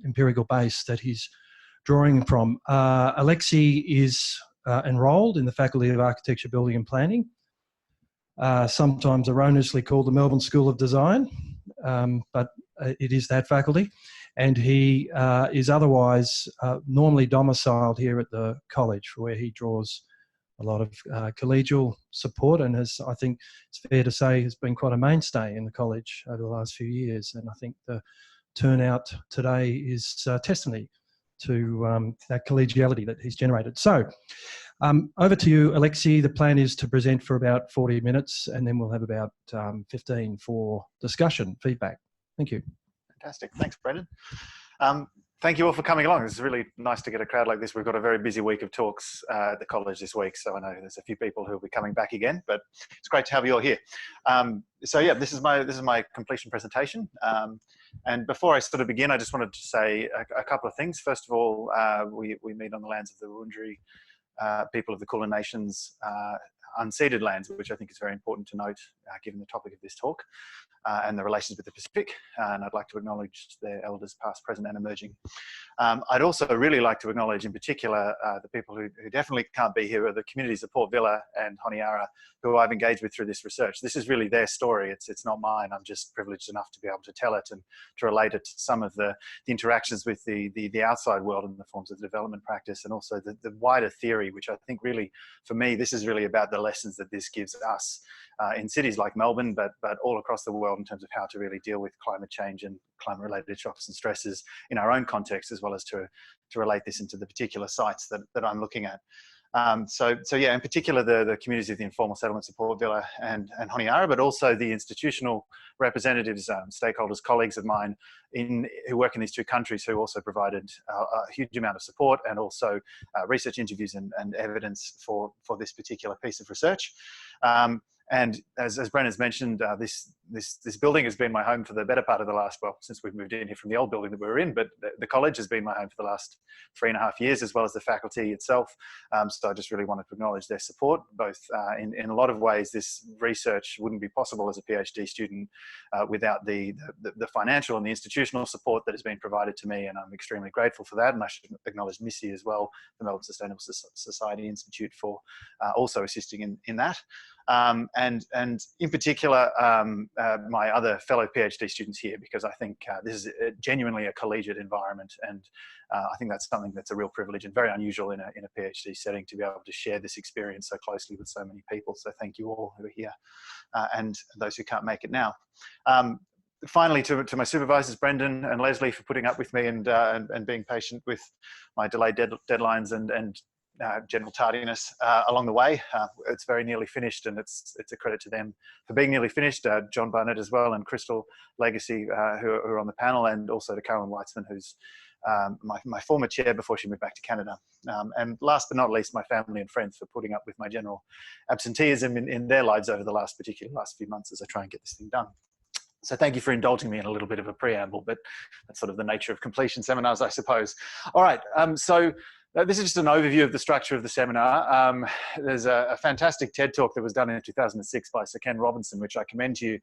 empirical base that he's drawing from. Alexei is enrolled in the Faculty of Architecture, Building and Planning, sometimes erroneously called the Melbourne School of Design, but it is that faculty. And he is otherwise normally domiciled here at the college, where he draws a lot of collegial support, and has, I think it's fair to say, has been quite a mainstay in the college over the last few years. And I think the turnout today is testimony to that collegiality that he's generated. So over to you, Alexei. The plan is to present for about 40 minutes, and then we'll have about 15 for discussion, feedback. Thank you. Fantastic. Thanks, Brendan. Thank you all for coming along. It's really nice to get a crowd like this. We've got a very busy week of talks at the college this week, so I know there's a few people who will be coming back again, but it's great to have you all here. So yeah, this is my completion presentation. And before I sort of begin, I just wanted to say a couple of things. First of all, we meet on the lands of the Wurundjeri people of the Kulin Nations, unceded lands, which I think is very important to note given the topic of this talk and the relations with the Pacific. And I'd like to acknowledge their elders past, present and emerging. I'd also really like to acknowledge in particular the people who definitely can't be here, are the communities of Port Vila and Honiara, who I've engaged with through this research. This is really their story. It's not mine. I'm just privileged enough to be able to tell it and to relate it to some of the interactions with the outside world in the forms of the development practice, and also the wider theory, which I think really, for me, this is really about the lessons that this gives us in cities like Melbourne, but all across the world, in terms of how to really deal with climate change and climate-related shocks and stresses in our own context, as well as to relate this into the particular sites that I'm looking at. So yeah, in particular, the communities of the informal settlements of Port Vila and Honiara, but also the institutional representatives, stakeholders, colleagues of mine who work in these two countries, who also provided a huge amount of support and also research interviews and evidence for this particular piece of research. And as Brendan's mentioned, this building has been my home for the better part of the last, well, since we've moved in here from the old building that we were in, but the college has been my home for the last 3.5 years, as well as the faculty itself. So I just really wanted to acknowledge their support, both in a lot of ways. This research wouldn't be possible as a PhD student without the financial and the institutional support that has been provided to me, and I'm extremely grateful for that. And I should acknowledge Missy as well, the Melbourne Sustainable Society Institute, for also assisting in that. And in particular, my other fellow PhD students here, because I think this is genuinely a collegiate environment, and I think that's something that's a real privilege and very unusual in a PhD setting, to be able to share this experience so closely with so many people. So thank you all who are here, and those who can't make it now. Finally, to my supervisors, Brendan and Leslie, for putting up with me and being patient with my delayed deadlines and general tardiness along the way. It's very nearly finished, and it's a credit to them for being nearly finished. John Barnett as well, and Crystal Legacy, who are on the panel, and also to Carolyn Weitzman, who's my former chair before she moved back to Canada. And last but not least, my family and friends, for putting up with my general absenteeism in their lives over the last few months as I try and get this thing done. So thank you for indulging me in a little bit of a preamble, but that's sort of the nature of completion seminars, I suppose. All right, so this is just an overview of the structure of the seminar. There's a fantastic TED talk that was done in 2006 by Sir Ken Robinson, which I commend to you.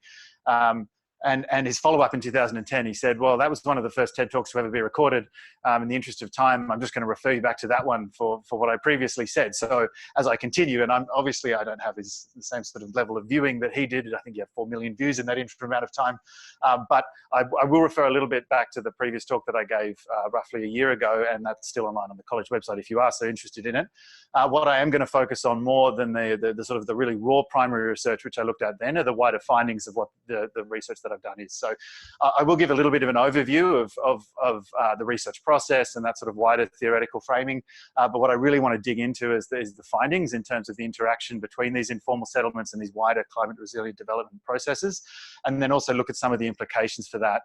And his follow-up in 2010, he said, well, that was one of the first TED Talks to ever be recorded. In the interest of time, I'm just going to refer you back to that one for what I previously said. So as I continue, and obviously I don't have the same sort of level of viewing that he did. I think he had 4 million views in that interim amount of time. But I will refer a little bit back to the previous talk that I gave roughly a year ago, and that's still online on the college website if you are so interested in it. What I am going to focus on more than the sort of the really raw primary research, which I looked at then, are the wider findings of what the research that I've done is. So I will give a little bit of an overview of the research process and that sort of wider theoretical framing. But what I really want to dig into is the findings in terms of the interaction between these informal settlements and these wider climate resilient development processes, and then also look at some of the implications for that,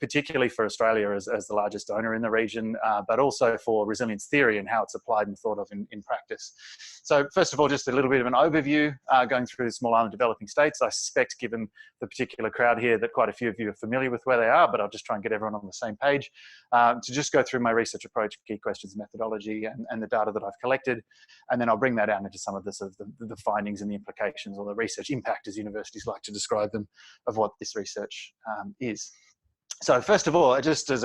particularly for Australia as the largest donor in the region, but also for resilience theory and how it's applied and thought of in practice. So first of all, just a little bit of an overview going through the small island developing states. I suspect, given the particular crowd here, that quite a few of you are familiar with where they are, but I'll just try and get everyone on the same page to just go through my research approach, key questions, methodology, and the data that I've collected. And then I'll bring that out into some of the sort of the findings and the implications, or the research impact, as universities like to describe them, of what this research is. So first of all, just as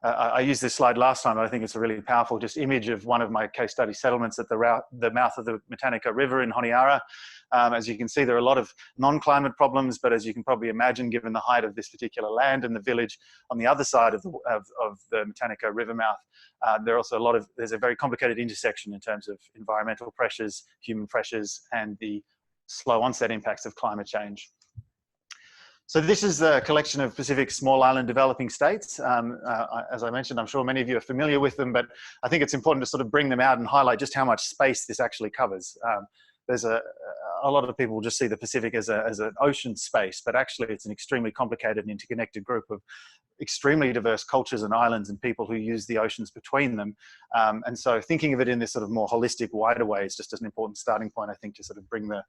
I used this slide last time, but I think it's a really powerful just image of one of my case study settlements at the mouth of the Matanika River in Honiara. As you can see, there are a lot of non-climate problems, but as you can probably imagine, given the height of this particular land and the village on the other side of the Matanika River mouth, there's a very complicated intersection in terms of environmental pressures, human pressures, and the slow onset impacts of climate change. So this is a collection of Pacific small island developing states. As I mentioned, I'm sure many of you are familiar with them, but I think it's important to sort of bring them out and highlight just how much space this actually covers. There's a lot of people just see the Pacific as an ocean space, but actually it's an extremely complicated and interconnected group of extremely diverse cultures and islands and people who use the oceans between them. And so thinking of it in this sort of more holistic, wider way is just an important starting point, I think, to sort of bring the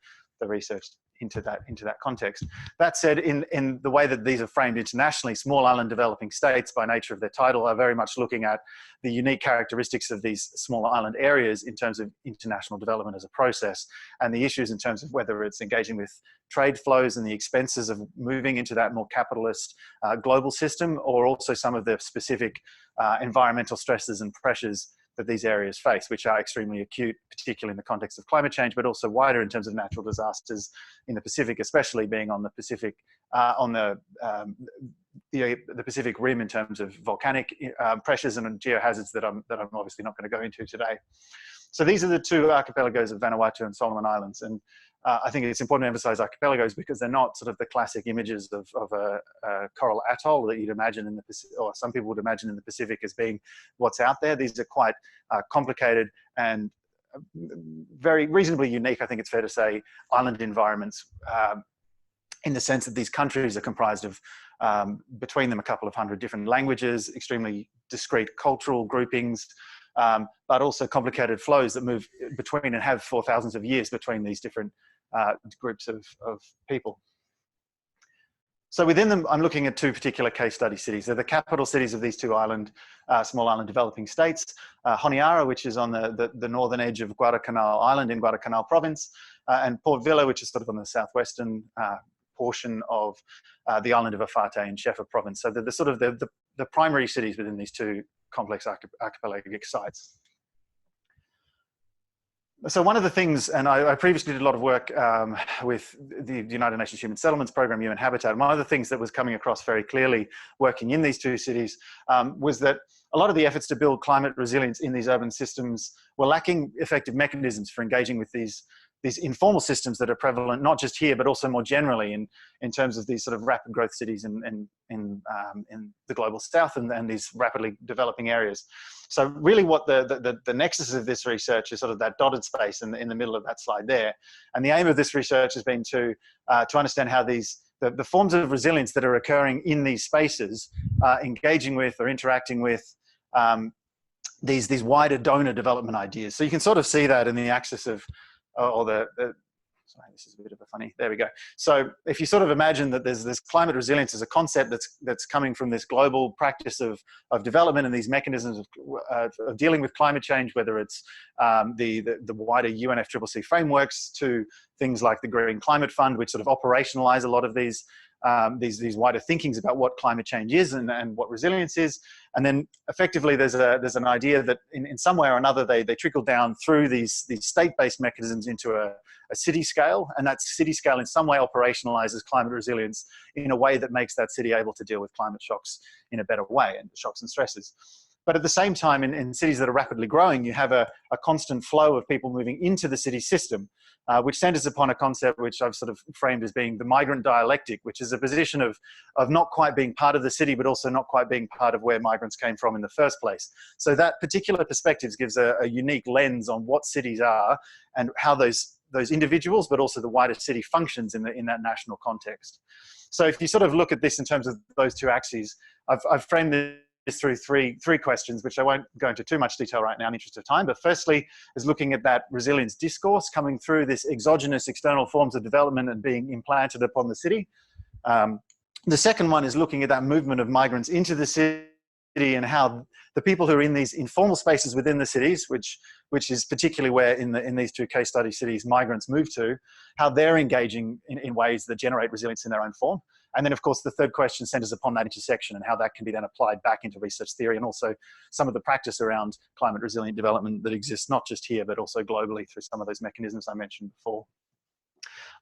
research into that context. That said, in the way that these are framed internationally, small island developing states, by nature of their title, are very much looking at the unique characteristics of these smaller island areas in terms of international development as a process, and the issues in terms of whether it's engaging with trade flows and the expenses of moving into that more capitalist global system, or also some of the specific environmental stresses and pressures that these areas face, which are extremely acute, particularly in the context of climate change, but also wider in terms of natural disasters in the Pacific, especially being on the Pacific, the Pacific Rim in terms of volcanic pressures and geohazards that I'm obviously not going to go into today. So these are the two archipelagos of Vanuatu and Solomon Islands, and I think it's important to emphasize archipelagos because they're not sort of the classic images of a coral atoll that you'd imagine in the Pacific, or some people would imagine in the Pacific as being what's out there. These are quite complicated and very reasonably unique, I think it's fair to say, island environments, in the sense that these countries are comprised of, between them, a couple of hundred different languages, extremely discrete cultural groupings, but also complicated flows that move between and have for thousands of years between these different groups of people. So within them, I'm looking at two particular case study cities. They're the capital cities of these two small island developing states. Honiara, which is on the northern edge of Guadalcanal Island in Guadalcanal province, and Port Vila, which is sort of on the southwestern portion of the island of Afate in Shefa province. So they're the primary cities within these two complex archipelagic sites. So one of the things, and I previously did a lot of work with the United Nations Human Settlements Program, UN Habitat, and one of the things that was coming across very clearly working in these two cities was that a lot of the efforts to build climate resilience in these urban systems were lacking effective mechanisms for engaging with these informal systems that are prevalent, not just here, but also more generally in terms of these sort of rapid growth cities in the global south and these rapidly developing areas. So really what the nexus of this research is sort of that dotted space in the middle of that slide there. And the aim of this research has been to understand how the forms of resilience that are occurring in these spaces, engaging with or interacting with these wider donor development ideas. So you can sort of see that in the axis of, sorry, this is a bit of a funny, there we go. So if you sort of imagine that there's this climate resilience as a concept that's coming from this global practice of development and these mechanisms of dealing with climate change, whether it's the wider UNFCCC frameworks to things like the Green Climate Fund, which sort of operationalize a lot of these wider thinkings about what climate change is and what resilience is. And then effectively there's an idea that in some way or another they trickle down through these state-based mechanisms into a city scale, and that city scale in some way operationalizes climate resilience in a way that makes that city able to deal with climate shocks in a better way, and shocks and stresses. But at the same time, in cities that are rapidly growing, you have a constant flow of people moving into the city system, which centers upon a concept which I've sort of framed as being the migrant dialectic, which is a position of not quite being part of the city, but also not quite being part of where migrants came from in the first place. So that particular perspective gives a unique lens on what cities are and how those individuals, but also the wider city functions in that national context. So if you sort of look at this in terms of those two axes, I've framed this through three questions, which I won't go into too much detail right now in the interest of time. But firstly is looking at that resilience discourse coming through this exogenous external forms of development and being implanted upon the city. The second one is looking at that movement of migrants into the city and how the people who are in these informal spaces within the cities, which is particularly where in these two case study cities migrants move to, how they're engaging in ways that generate resilience in their own form. And then, of course, the third question centers upon that intersection and how that can be then applied back into research theory, and also some of the practice around climate resilient development that exists not just here, but also globally through some of those mechanisms I mentioned before.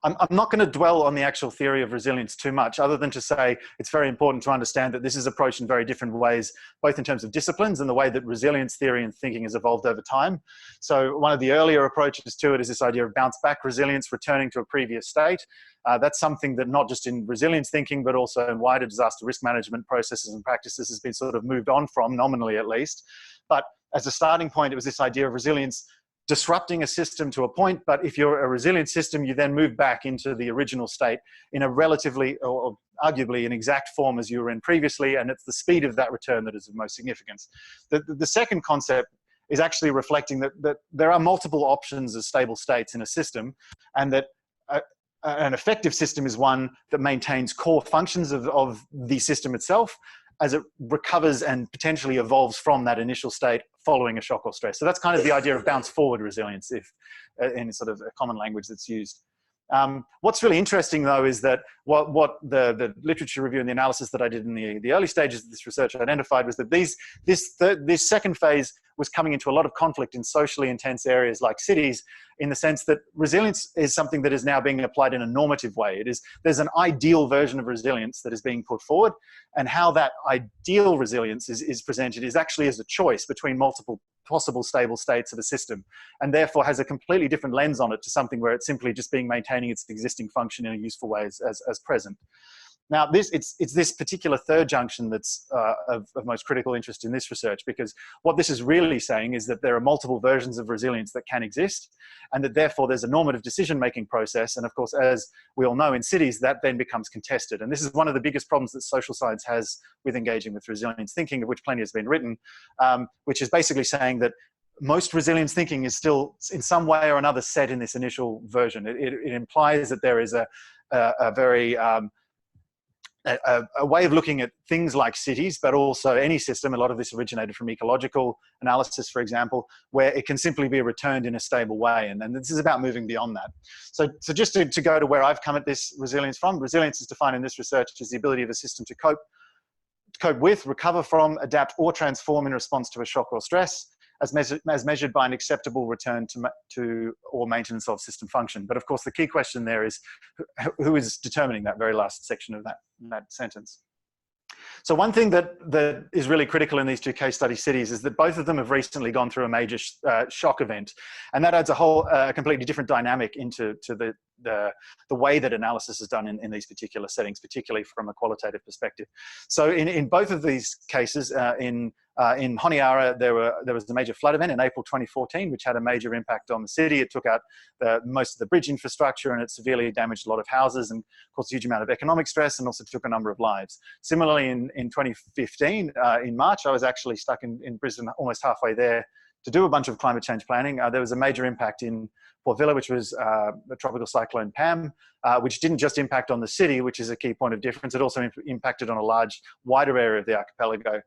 I'm not going to dwell on the actual theory of resilience too much, other than to say it's very important to understand that this is approached in very different ways, both in terms of disciplines and the way that resilience theory and thinking has evolved over time. So one of the earlier approaches to it is this idea of bounce back resilience, returning to a previous state. That's something that not just in resilience thinking, but also in wider disaster risk management processes and practices has been sort of moved on from, nominally at least. But as a starting point, it was this idea of resilience disrupting a system to a point, but if you're a resilient system, you then move back into the original state in a relatively, or arguably an exact form as you were in previously, and it's the speed of that return that is of most significance. The second concept is actually reflecting that there are multiple options as stable states in a system, and that an effective system is one that maintains core functions of the system itself as it recovers and potentially evolves from that initial state following a shock or stress. So that's kind of the idea of bounce forward resilience, if in sort of a common language that's used. What's really interesting, though, is that what the literature review and the analysis that I did in the early stages of this research identified was that this second phase was coming into a lot of conflict in socially intense areas like cities, in the sense that resilience is something that is now being applied in a normative way. There's an ideal version of resilience that is being put forward, and how that ideal resilience is presented is actually as a choice between multiple possible stable states of a system, and therefore has a completely different lens on it to something where it's simply just maintaining its existing function in a useful way as present. Now, it's this particular third junction that's of most critical interest in this research, because what this is really saying is that there are multiple versions of resilience that can exist, and that therefore there's a normative decision-making process. And of course, as we all know in cities, that then becomes contested. And this is one of the biggest problems that social science has with engaging with resilience thinking, of which plenty has been written, which is basically saying that most resilience thinking is still in some way or another set in this initial version. It implies that there is a very a way of looking at things like cities, but also any system. A lot of this originated from ecological analysis, for example, where it can simply be returned in a stable way. And then this is about moving beyond that. So just to go to where I've come at this resilience from, resilience is defined in this research as the ability of a system to cope with, recover from, adapt, or transform in response to a shock or stress, as measured by an acceptable return to or maintenance of system function. But of course, the key question there is who is determining that very last section of that sentence. So one thing that is really critical in these two case study cities is that both of them have recently gone through a major shock event, and that adds a completely different dynamic into the way that analysis is done in these particular settings, particularly from a qualitative perspective. So in both of these cases, in Honiara, there was a major flood event in April 2014, which had a major impact on the city. It took out most of the bridge infrastructure, and it severely damaged a lot of houses and caused a huge amount of economic stress, and also took a number of lives. Similarly, in 2015, in March, I was actually stuck in Brisbane, almost halfway there, to do a bunch of climate change planning. There was a major impact in Port Vila, which was the tropical cyclone Pam, which didn't just impact on the city, which is a key point of difference. It also impacted on a wider area of the archipelago.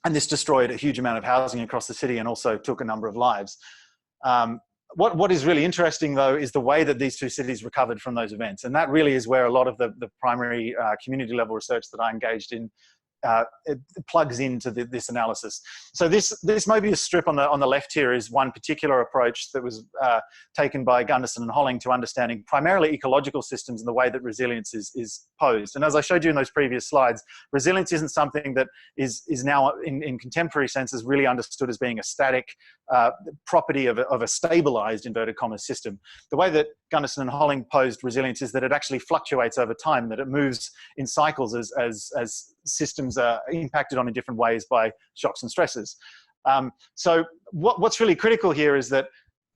And this destroyed a huge amount of housing across the city and also took a number of lives. What is really interesting, though, is the way that these two cities recovered from those events. And that really is where a lot of the primary community level research that I engaged in it plugs into this analysis. So this maybe a strip on the left here is one particular approach that was taken by Gunderson and Holling to understanding primarily ecological systems and the way that resilience is posed. And as I showed you in those previous slides, resilience isn't something that is now in contemporary senses really understood as being a static property of a stabilized, inverted commas, system. The way that Gunderson and Holling posed resilience is that it actually fluctuates over time, that it moves in cycles as systems are impacted on in different ways by shocks and stresses. So what's really critical here is that,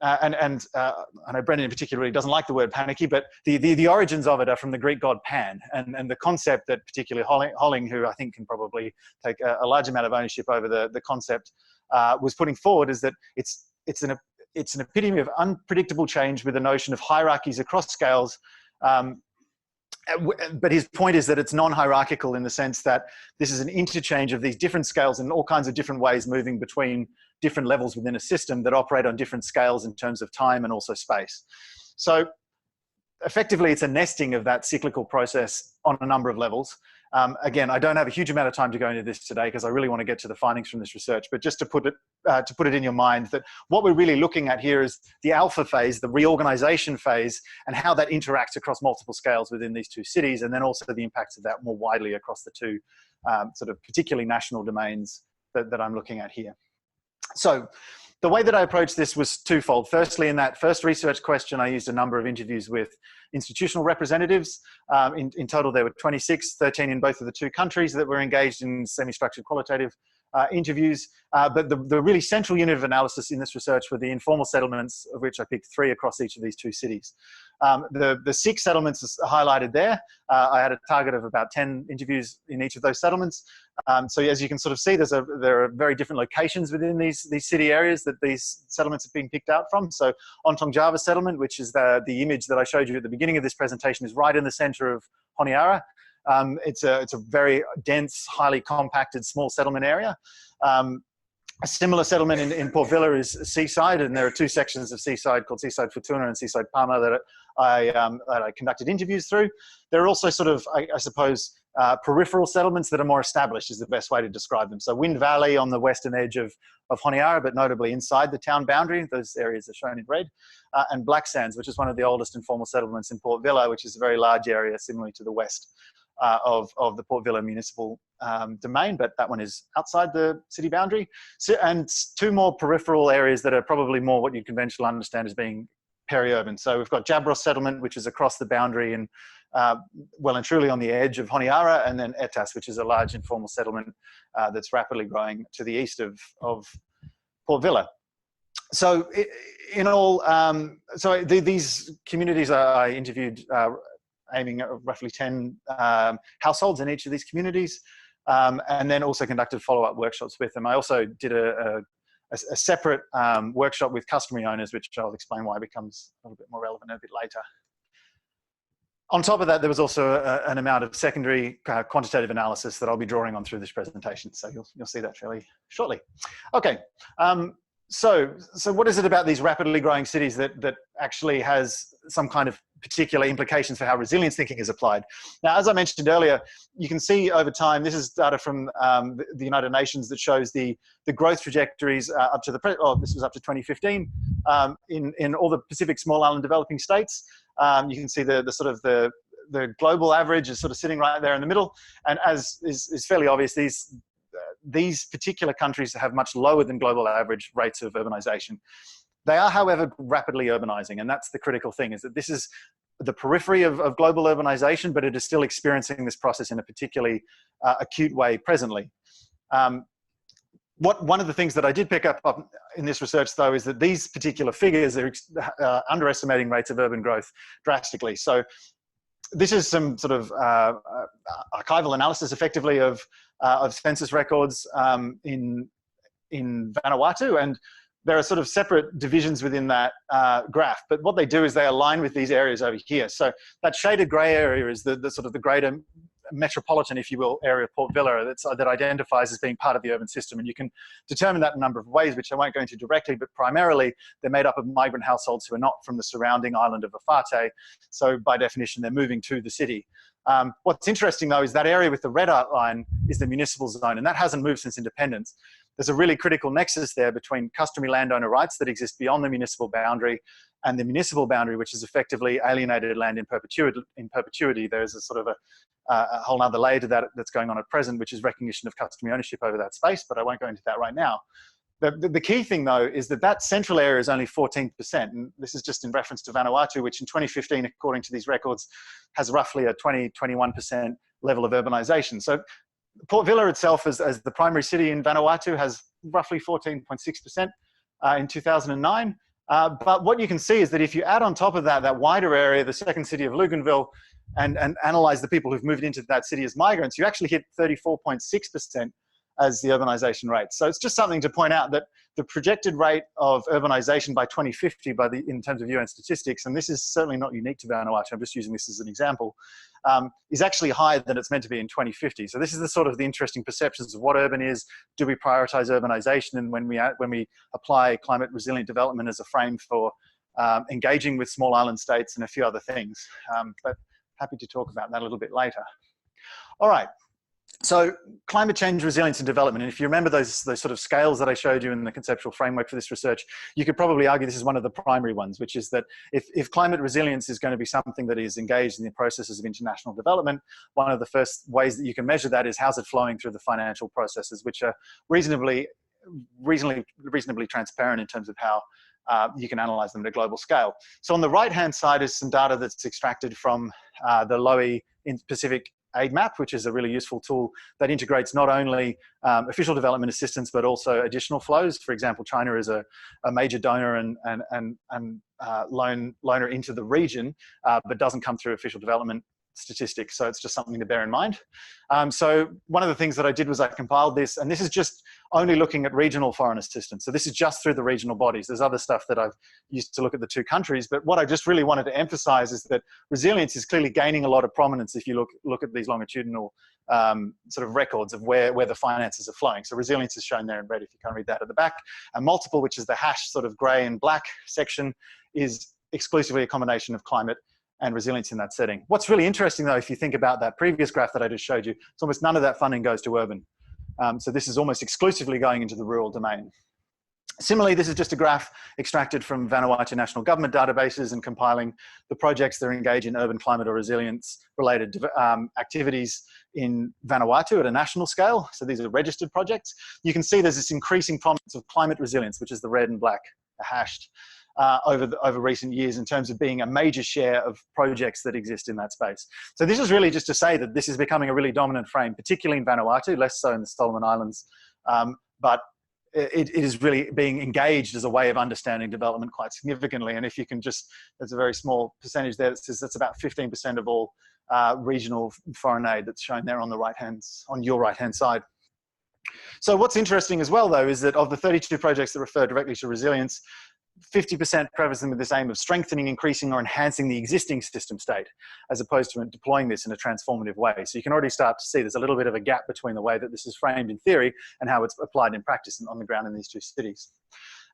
and I know Brendan in particular really doesn't like the word panicky, but the origins of it are from the Greek god Pan, and the concept that particularly Holling, who I think can probably take a large amount of ownership over the concept, was putting forward is that it's an epitome of unpredictable change with a notion of hierarchies across scales. But his point is that it's non-hierarchical in the sense that this is an interchange of these different scales in all kinds of different ways, moving between different levels within a system that operate on different scales in terms of time and also space. So effectively, it's a nesting of that cyclical process on a number of levels. Again, I don't have a huge amount of time to go into this today because I really want to get to the findings from this research, but just to put it in your mind that what we're really looking at here is the alpha phase, the reorganization phase, and how that interacts across multiple scales within these two cities, and then also the impacts of that more widely across the two sort of particularly national domains that I'm looking at here. So the way that I approached this was twofold. Firstly, in that first research question, I used a number of interviews with institutional representatives. In total, there were 26, 13 in both of the two countries that were engaged in semi-structured qualitative interviews. But the really central unit of analysis in this research were the informal settlements, of which I picked 3 across each of these two cities. The 6 settlements are highlighted there. I had a target of about 10 interviews in each of those settlements. So as you can sort of see, there are very different locations within these city areas that these settlements have been picked out from. So Ontong Java settlement, which is the image that I showed you at the beginning of this presentation, is right in the center of Honiara. It's a very dense, highly compacted, small settlement area. A similar settlement in Port Vila is Seaside, and there are 2 sections of Seaside called Seaside Fortuna and Seaside Palma that I conducted interviews through. There are also sort of, I suppose, peripheral settlements that are more established is the best way to describe them. So Wind Valley on the western edge of Honiara, but notably inside the town boundary, those areas are shown in red, and Black Sands, which is one of the oldest informal settlements in Port Vila, which is a very large area similarly to the west of the Port Vila municipal domain, but that one is outside the city boundary. So, and 2 more peripheral areas that are probably more what you conventionally understand as being peri-urban. So we've got Jabros settlement, which is across the boundary and well and truly on the edge of Honiara, and then Etas, which is a large informal settlement that's rapidly growing to the east of Port Vila. So in all, these communities I interviewed aiming at roughly 10 households in each of these communities, and then also conducted follow-up workshops with them. I also did a separate workshop with customary owners, which I'll explain why becomes a little bit more relevant a bit later. On top of that, there was also an amount of secondary quantitative analysis that I'll be drawing on through this presentation. So you'll see that fairly shortly. Okay, so what is it about these rapidly growing cities that actually has some kind of particular implications for how resilience thinking is applied? Now, as I mentioned earlier, you can see over time, this is data from the United Nations that shows the growth trajectories up to this was up to 2015 in all the Pacific small island developing states. You can see the global average is sort of sitting right there in the middle, and as is fairly obvious, these particular countries have much lower than global average rates of urbanization. They are, however, rapidly urbanizing, and that's the critical thing, is that this is the periphery of global urbanization, but it is still experiencing this process in a particularly acute way presently. One of the things that I did pick up in this research, though, is that these particular figures are underestimating rates of urban growth drastically. So this is some sort of archival analysis, effectively, of census records in Vanuatu, and there are sort of separate divisions within that graph. But what they do is they align with these areas over here. So that shaded grey area is the sort of the greater metropolitan, if you will, area of Port Vila that identifies as being part of the urban system. And you can determine that in a number of ways, which I won't go into directly, but primarily they're made up of migrant households who are not from the surrounding island of Afate. So by definition, they're moving to the city. What's interesting, though, is that area with the red outline is the municipal zone, and that hasn't moved since independence. There's a really critical nexus there between customary landowner rights that exist beyond the municipal boundary and the municipal boundary, which is effectively alienated land in perpetuity. There's a sort of a whole other layer to that that's going on at present, which is recognition of customary ownership over that space, but I won't go into that right now. The key thing, though, is that central area is only 14%, and this is just in reference to Vanuatu, which in 2015, according to these records, has roughly a 21% level of urbanization. So Port Vila itself, as the primary city in Vanuatu, has roughly 14.6% in 2009. But what you can see is that if you add on top of that wider area, the second city of Luganville, and analyze the people who've moved into that city as migrants, you actually hit 34.6% as the urbanization rate. So it's just something to point out that the projected rate of urbanization by 2050 in terms of UN statistics, and this is certainly not unique to Vanuatu, I'm just using this as an example, is actually higher than it's meant to be in 2050. So this is the interesting perceptions of what urban is. Do we prioritize urbanization? And when we apply climate resilient development as a frame for engaging with small island states, and a few other things. But happy to talk about that a little bit later. All right. So climate change, resilience and development. And if you remember those sort of scales that I showed you in the conceptual framework for this research, you could probably argue this is one of the primary ones, which is that if climate resilience is going to be something that is engaged in the processes of international development, one of the first ways that you can measure that is how's it flowing through the financial processes, which are reasonably transparent in terms of how you can analyze them at a global scale. So on the right-hand side is some data that's extracted from the Lowy in Pacific Aid Map, which is a really useful tool that integrates not only official development assistance, but also additional flows. For example, China is a major donor and loaner into the region, but doesn't come through official development statistics. So it's just something to bear in mind. So one of the things that I did was I compiled this, and this is just only looking at regional foreign assistance. So this is just through the regional bodies. There's other stuff that I've used to look at the two countries, but what I just really wanted to emphasize is that resilience is clearly gaining a lot of prominence if you look at these longitudinal sort of records of where the finances are flowing. So resilience is shown there in red if you can't read that at the back. And multiple, which is the hash sort of gray and black section, is exclusively a combination of climate and resilience in that setting. What's really interesting though, if you think about that previous graph that I just showed you, it's almost none of that funding goes to urban. So this is almost exclusively going into the rural domain. Similarly, this is just a graph extracted from Vanuatu national government databases and compiling the projects that are engaged in urban climate or resilience related activities in Vanuatu at a national scale. So these are registered projects. You can see there's this increasing prominence of climate resilience, which is the red and black hashed, over recent years in terms of being a major share of projects that exist in that space. So this is really just to say that this is becoming a really dominant frame, particularly in Vanuatu, less so in the Solomon Islands, but it is really being engaged as a way of understanding development quite significantly. And if you can just, there's a very small percentage there that says that's about 15% of all regional foreign aid that's shown there on the on your right-hand side. So what's interesting as well, though, is that of the 32 projects that refer directly to resilience, 50% preface them with this aim of strengthening, increasing, or enhancing the existing system state, as opposed to deploying this in a transformative way. So you can already start to see there's a little bit of a gap between the way that this is framed in theory and how it's applied in practice and on the ground in these two cities.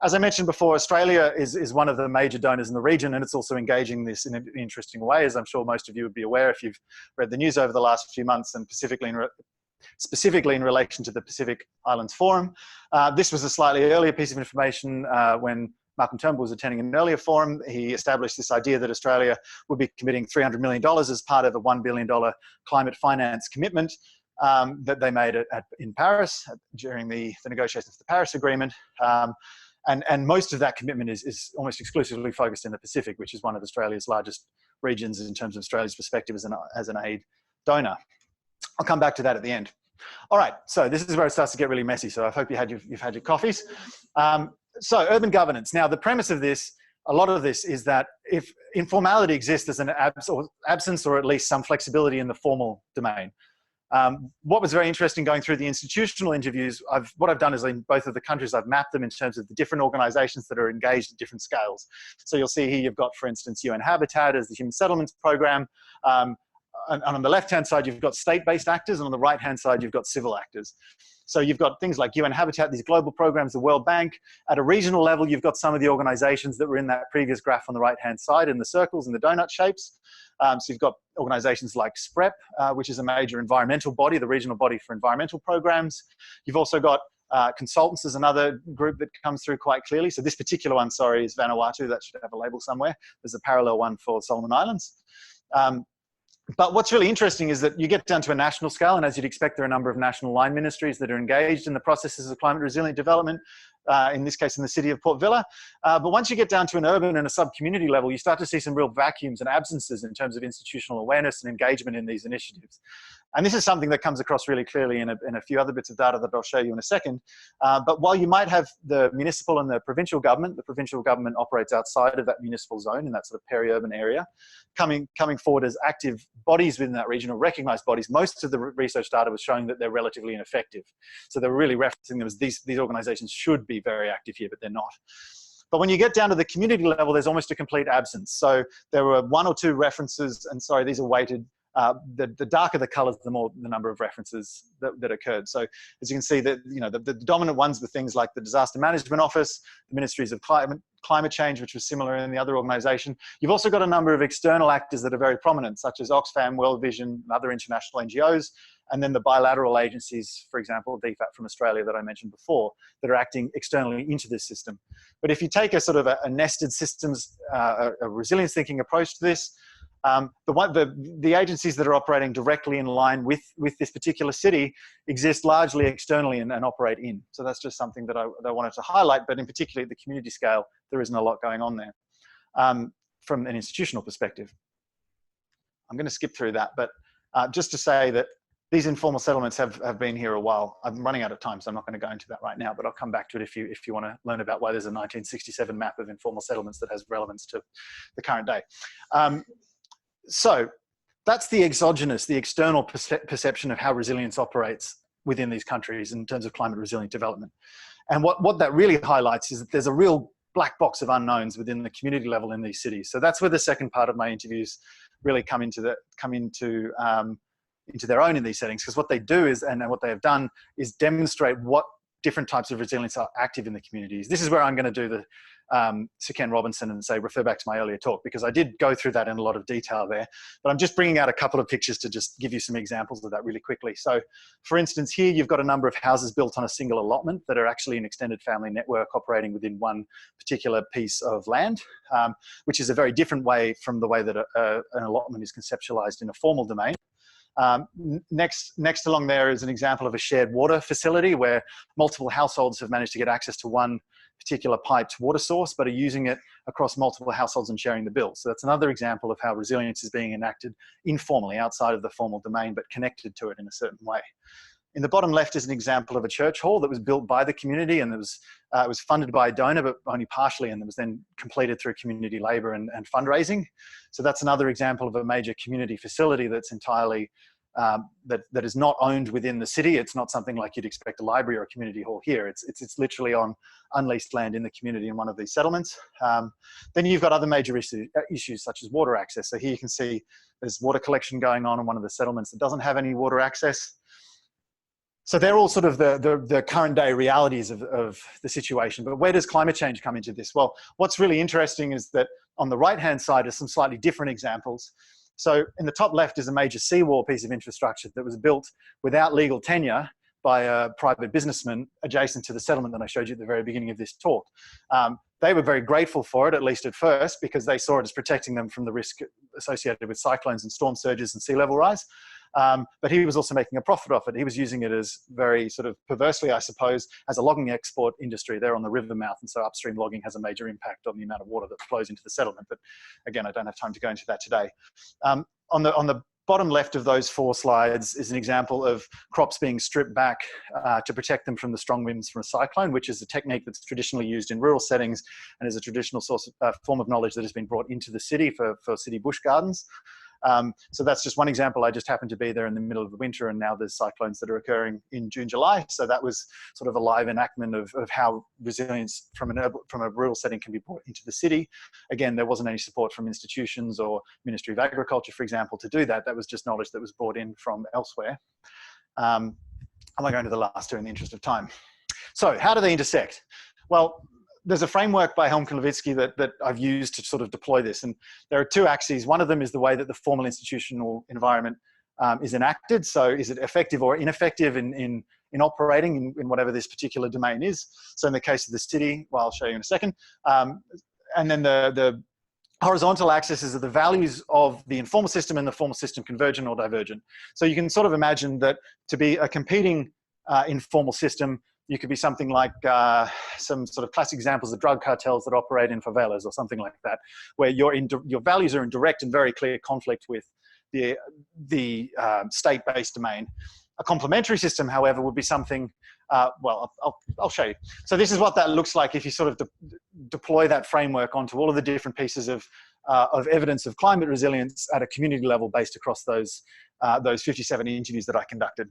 As I mentioned before, Australia is one of the major donors in the region, and it's also engaging this in an interesting way, as I'm sure most of you would be aware if you've read the news over the last few months, and specifically in relation to the Pacific Islands Forum. This was a slightly earlier piece of information when Malcolm Turnbull was attending an earlier forum. He established this idea that Australia would be committing $300 million as part of a $1 billion climate finance commitment that they made in Paris during the negotiations of the Paris Agreement. And most of that commitment is almost exclusively focused in the Pacific, which is one of Australia's largest regions in terms of Australia's perspective as an aid donor. I'll come back to that at the end. All right, so this is where it starts to get really messy. So I hope you've had your coffees. So urban governance. Now, the premise of this, a lot of this, is that if informality exists as an absence or at least some flexibility in the formal domain. What was very interesting going through the institutional interviews, what I've done is in both of the countries, I've mapped them in terms of the different organizations that are engaged at different scales. So you'll see here you've got, for instance, UN Habitat as the Human Settlements Program. And on the left-hand side, you've got state-based actors, and on the right-hand side, you've got civil actors. So you've got things like UN Habitat, these global programs, the World Bank. At a regional level, you've got some of the organizations that were in that previous graph on the right-hand side in the circles and the donut shapes. So you've got organizations like SPREP, which is a major environmental body, the regional body for environmental programs. You've also got consultants as another group that comes through quite clearly. So this particular one, sorry, is Vanuatu. That should have a label somewhere. There's a parallel one for Solomon Islands. But what's really interesting is that you get down to a national scale, and as you'd expect, there are a number of national line ministries that are engaged in the processes of climate resilient development, in this case in the city of Port Vila. But once you get down to an urban and a sub-community level, you start to see some real vacuums and absences in terms of institutional awareness and engagement in these initiatives. And this is something that comes across really clearly in a few other bits of data that I'll show you in a second. But while you might have the municipal and the provincial government operates outside of that municipal zone in that sort of peri-urban area, coming forward as active bodies within that region, or recognized bodies. Most of the research data was showing that they're relatively ineffective. So they were really referencing them as these organizations should be very active here, but they're not. But when you get down to the community level, there's almost a complete absence. So there were one or two references, and sorry, these are weighted the darker the colors, the more the number of references that occurred. So as you can see, that the dominant ones were things like the Disaster Management Office, the Ministries of Climate Change, which was similar in the other organisation. You've also got a number of external actors that are very prominent, such as Oxfam, World Vision, and other international NGOs, and then the bilateral agencies, for example, DFAT from Australia that I mentioned before, that are acting externally into this system. But if you take a sort of a nested systems, a resilience thinking approach to this, the agencies that are operating directly in line with this particular city exist largely externally and operate in. So that's just something that I wanted to highlight, but in particular at the community scale, there isn't a lot going on there from an institutional perspective. I'm going to skip through that, but just to say that these informal settlements have been here a while. I'm running out of time, so I'm not going to go into that right now, but I'll come back to it if you want to learn about why there's a 1967 map of informal settlements that has relevance to the current day. So that's the exogenous, the external perception of how resilience operates within these countries in terms of climate resilient development. And what that really highlights is that there's a real black box of unknowns within the community level in these cities. So that's where the second part of my interviews really come into their own in these settings, because what they do is, and what they have done is demonstrate what different types of resilience are active in the communities. This is where I'm going to do the Sir Ken Robinson and say, refer back to my earlier talk, because I did go through that in a lot of detail there, but I'm just bringing out a couple of pictures to just give you some examples of that really quickly. So for instance, here you've got a number of houses built on a single allotment that are actually an extended family network operating within one particular piece of land, which is a very different way from the way that an allotment is conceptualized in a formal domain. Next along there is an example of a shared water facility where multiple households have managed to get access to one particular piped water source, but are using it across multiple households and sharing the bill. So that's another example of how resilience is being enacted informally outside of the formal domain, but connected to it in a certain way. In the bottom left is an example of a church hall that was built by the community, and it was funded by a donor, but only partially, and it was then completed through community labour and fundraising. So that's another example of a major community facility that's entirely that is not owned within the city. It's not something like you'd expect a library or a community hall here. It's literally on unleased land in the community in one of these settlements. Then you've got other major issues such as water access. So here you can see there's water collection going on in one of the settlements that doesn't have any water access. So they're all sort of the current day realities of the situation. But where does climate change come into this? Well, what's really interesting is that on the right-hand side are some slightly different examples. So in the top left is a major seawall piece of infrastructure that was built without legal tenure by a private businessman adjacent to the settlement that I showed you at the very beginning of this talk. They were very grateful for it, at least at first, because they saw it as protecting them from the risk associated with cyclones and storm surges and sea level rise. But he was also making a profit off it. He was using it as very sort of perversely, I suppose, as a logging export industry. They're on the river mouth, and so upstream logging has a major impact on the amount of water that flows into the settlement. But again, I don't have time to go into that today. On the bottom left of those four slides is an example of crops being stripped back to protect them from the strong winds from a cyclone, which is a technique that's traditionally used in rural settings and is a traditional form of knowledge that has been brought into the city for city bush gardens. So that's just one example. I just happened to be there in the middle of the winter, and now there's cyclones that are occurring in June, July. So that was sort of a live enactment of how resilience from a rural setting can be brought into the city. Again, there wasn't any support from institutions or Ministry of Agriculture, for example, to do that. That was just knowledge that was brought in from elsewhere. I won't go into the last two in the interest of time. So how do they intersect? Well, there's a framework by Helmke-Levitsky that I've used to sort of deploy this. And there are two axes. One of them is the way that the formal institutional environment is enacted. So is it effective or ineffective in operating in whatever this particular domain is? So in the case of the city, well, I'll show you in a second. And then the horizontal axis is the values of the informal system and the formal system convergent or divergent. So you can sort of imagine that to be a competing informal system, you could be something like some sort of classic examples of drug cartels that operate in favelas or something like that, where your values are in direct and very clear conflict with the state-based domain. A complementary system, however, would be something, well, I'll show you. So this is what that looks like if you sort of deploy that framework onto all of the different pieces of evidence of climate resilience at a community level based across those 57 interviews that I conducted.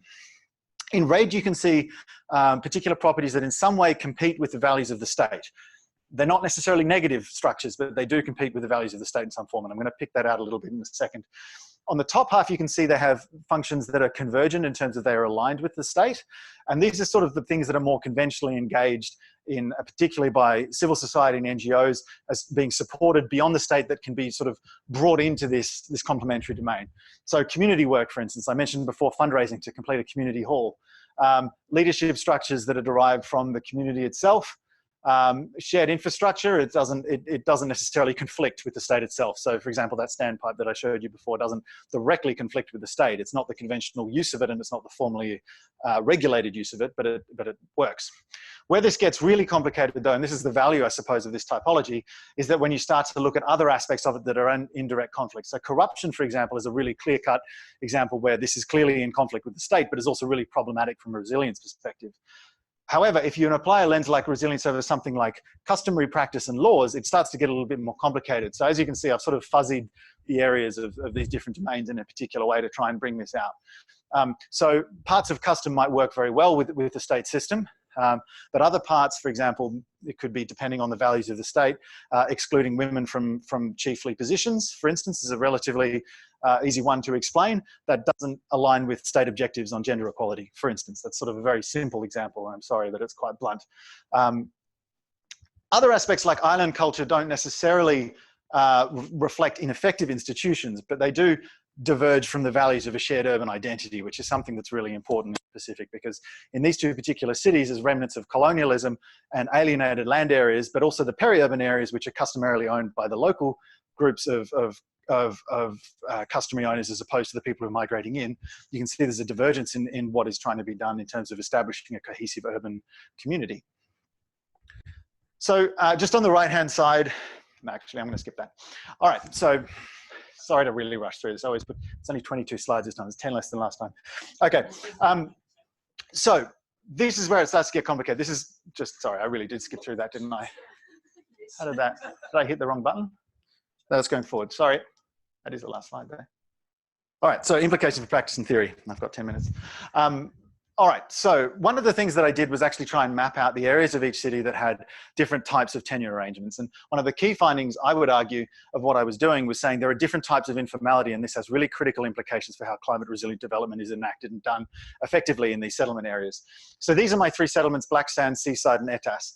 In red, you can see particular properties that in some way compete with the values of the state. They're not necessarily negative structures, but they do compete with the values of the state in some form. And I'm going to pick that out a little bit in a second. On the top half, you can see they have functions that are convergent in terms of they are aligned with the state. And these are sort of the things that are more conventionally engaged in, particularly by civil society and NGOs, as being supported beyond the state, that can be sort of brought into this complementary domain. So community work, for instance, I mentioned before fundraising to complete a community hall. Leadership structures that are derived from the community itself. Shared infrastructure, it doesn't necessarily conflict with the state itself. So for example, that standpipe that I showed you before doesn't directly conflict with the state. It's not the conventional use of it, and it's not the formally regulated use of it, but it works. Where this gets really complicated though, and this is the value, I suppose, of this typology, is that when you start to look at other aspects of it that are in indirect conflict. So corruption, for example, is a really clear-cut example where this is clearly in conflict with the state, but is also really problematic from a resilience perspective. However, if you apply a lens like resilience over something like customary practice and laws, it starts to get a little bit more complicated. So as you can see, I've sort of fuzzied the areas of these different domains in a particular way to try and bring this out. So parts of custom might work very well with the state system, but other parts, for example, it could be depending on the values of the state, excluding women from chiefly positions, for instance, is a relatively easy one to explain that doesn't align with state objectives on gender equality, for instance. That's sort of a very simple example, and I'm sorry that it's quite blunt. Other aspects like island culture don't necessarily reflect ineffective institutions, but they do diverge from the values of a shared urban identity, which is something that's really important in the Pacific, because in these two particular cities, as remnants of colonialism and alienated land areas, but also the peri-urban areas, which are customarily owned by the local groups of customary owners as opposed to the people who are migrating in, you can see there's a divergence in what is trying to be done in terms of establishing a cohesive urban community. So just on the right-hand side, actually, I'm going to skip that. All right, so sorry to really rush through this. It's only 22 slides this time. It's 10 less than last time. Okay, so this is where it starts to get complicated. This is just, sorry, I really did skip through that, didn't I? How did that, did I hit the wrong button? That's going forward, sorry. That is the last slide there. All right, so implications for practice and theory. I've got 10 minutes. All right, so one of the things that I did was actually try and map out the areas of each city that had different types of tenure arrangements. And one of the key findings, I would argue, of what I was doing was saying there are different types of informality, and this has really critical implications for how climate resilient development is enacted and done effectively in these settlement areas. So these are my three settlements: Black Sands, Seaside, and Etas,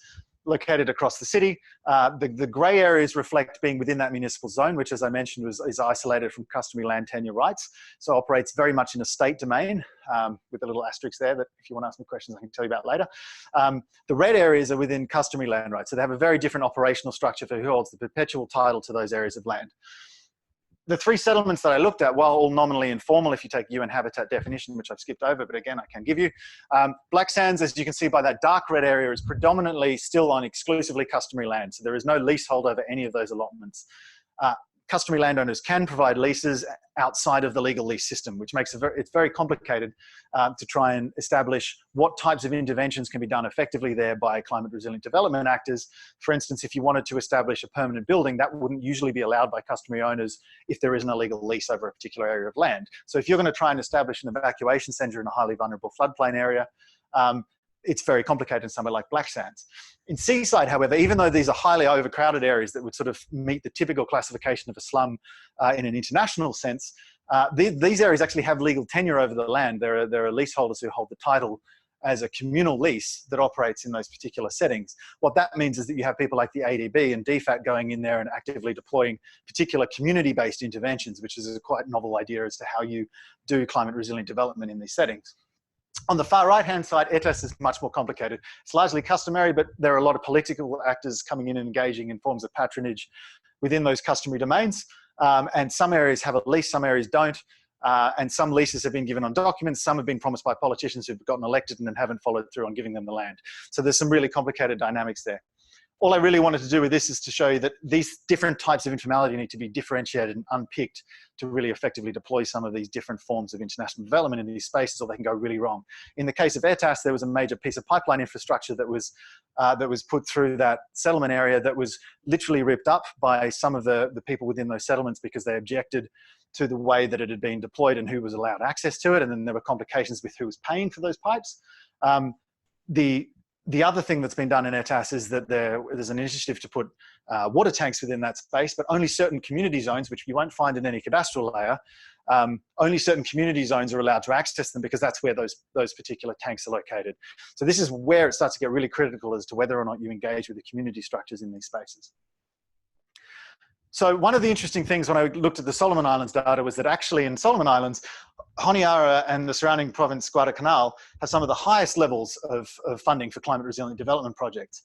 located across the city. The grey areas reflect being within that municipal zone, which, as I mentioned, is isolated from customary land tenure rights. So operates very much in a state domain, with a little asterisk there that if you want to ask me questions, I can tell you about later. The red areas are within customary land rights. So they have a very different operational structure for who holds the perpetual title to those areas of land. The three settlements that I looked at, while all nominally informal, if you take UN Habitat definition, which I've skipped over, but again, I can give you. Black Sands, as you can see by that dark red area, is predominantly still on exclusively customary land. So there is no leasehold over any of those allotments. Customary landowners can provide leases outside of the legal lease system, which makes it's very complicated to try and establish what types of interventions can be done effectively there by climate resilient development actors. For instance, if you wanted to establish a permanent building, that wouldn't usually be allowed by customary owners if there isn't a legal lease over a particular area of land. So if you're going to try and establish an evacuation centre in a highly vulnerable floodplain area, it's very complicated in somewhere like Black Sands. In Seaside, however, even though these are highly overcrowded areas that would sort of meet the typical classification of a slum in an international sense, these areas actually have legal tenure over the land. There are leaseholders who hold the title as a communal lease that operates in those particular settings. What that means is that you have people like the ADB and DFAT going in there and actively deploying particular community-based interventions, which is a quite novel idea as to how you do climate resilient development in these settings. On the far right-hand side, Etas is much more complicated. It's largely customary, but there are a lot of political actors coming in and engaging in forms of patronage within those customary domains. And some areas have a lease, some areas don't. And some leases have been given on documents. Some have been promised by politicians who've gotten elected and then haven't followed through on giving them the land. So there's some really complicated dynamics there. All I really wanted to do with this is to show you that these different types of informality need to be differentiated and unpicked to really effectively deploy some of these different forms of international development in these spaces, or they can go really wrong. In the case of Etas, there was a major piece of pipeline infrastructure that was put through that settlement area that was literally ripped up by some of the people within those settlements because they objected to the way that it had been deployed and who was allowed access to it. And then there were complications with who was paying for those pipes. The other thing that's been done in ETAS is that there's an initiative to put water tanks within that space, but only certain community zones, which you won't find in any cadastral layer, only certain community zones are allowed to access them because that's where those particular tanks are located. So this is where it starts to get really critical as to whether or not you engage with the community structures in these spaces. So one of the interesting things when I looked at the Solomon Islands data was that actually in Solomon Islands, Honiara and the surrounding province, Guadalcanal, have some of the highest levels of funding for climate resilient development projects.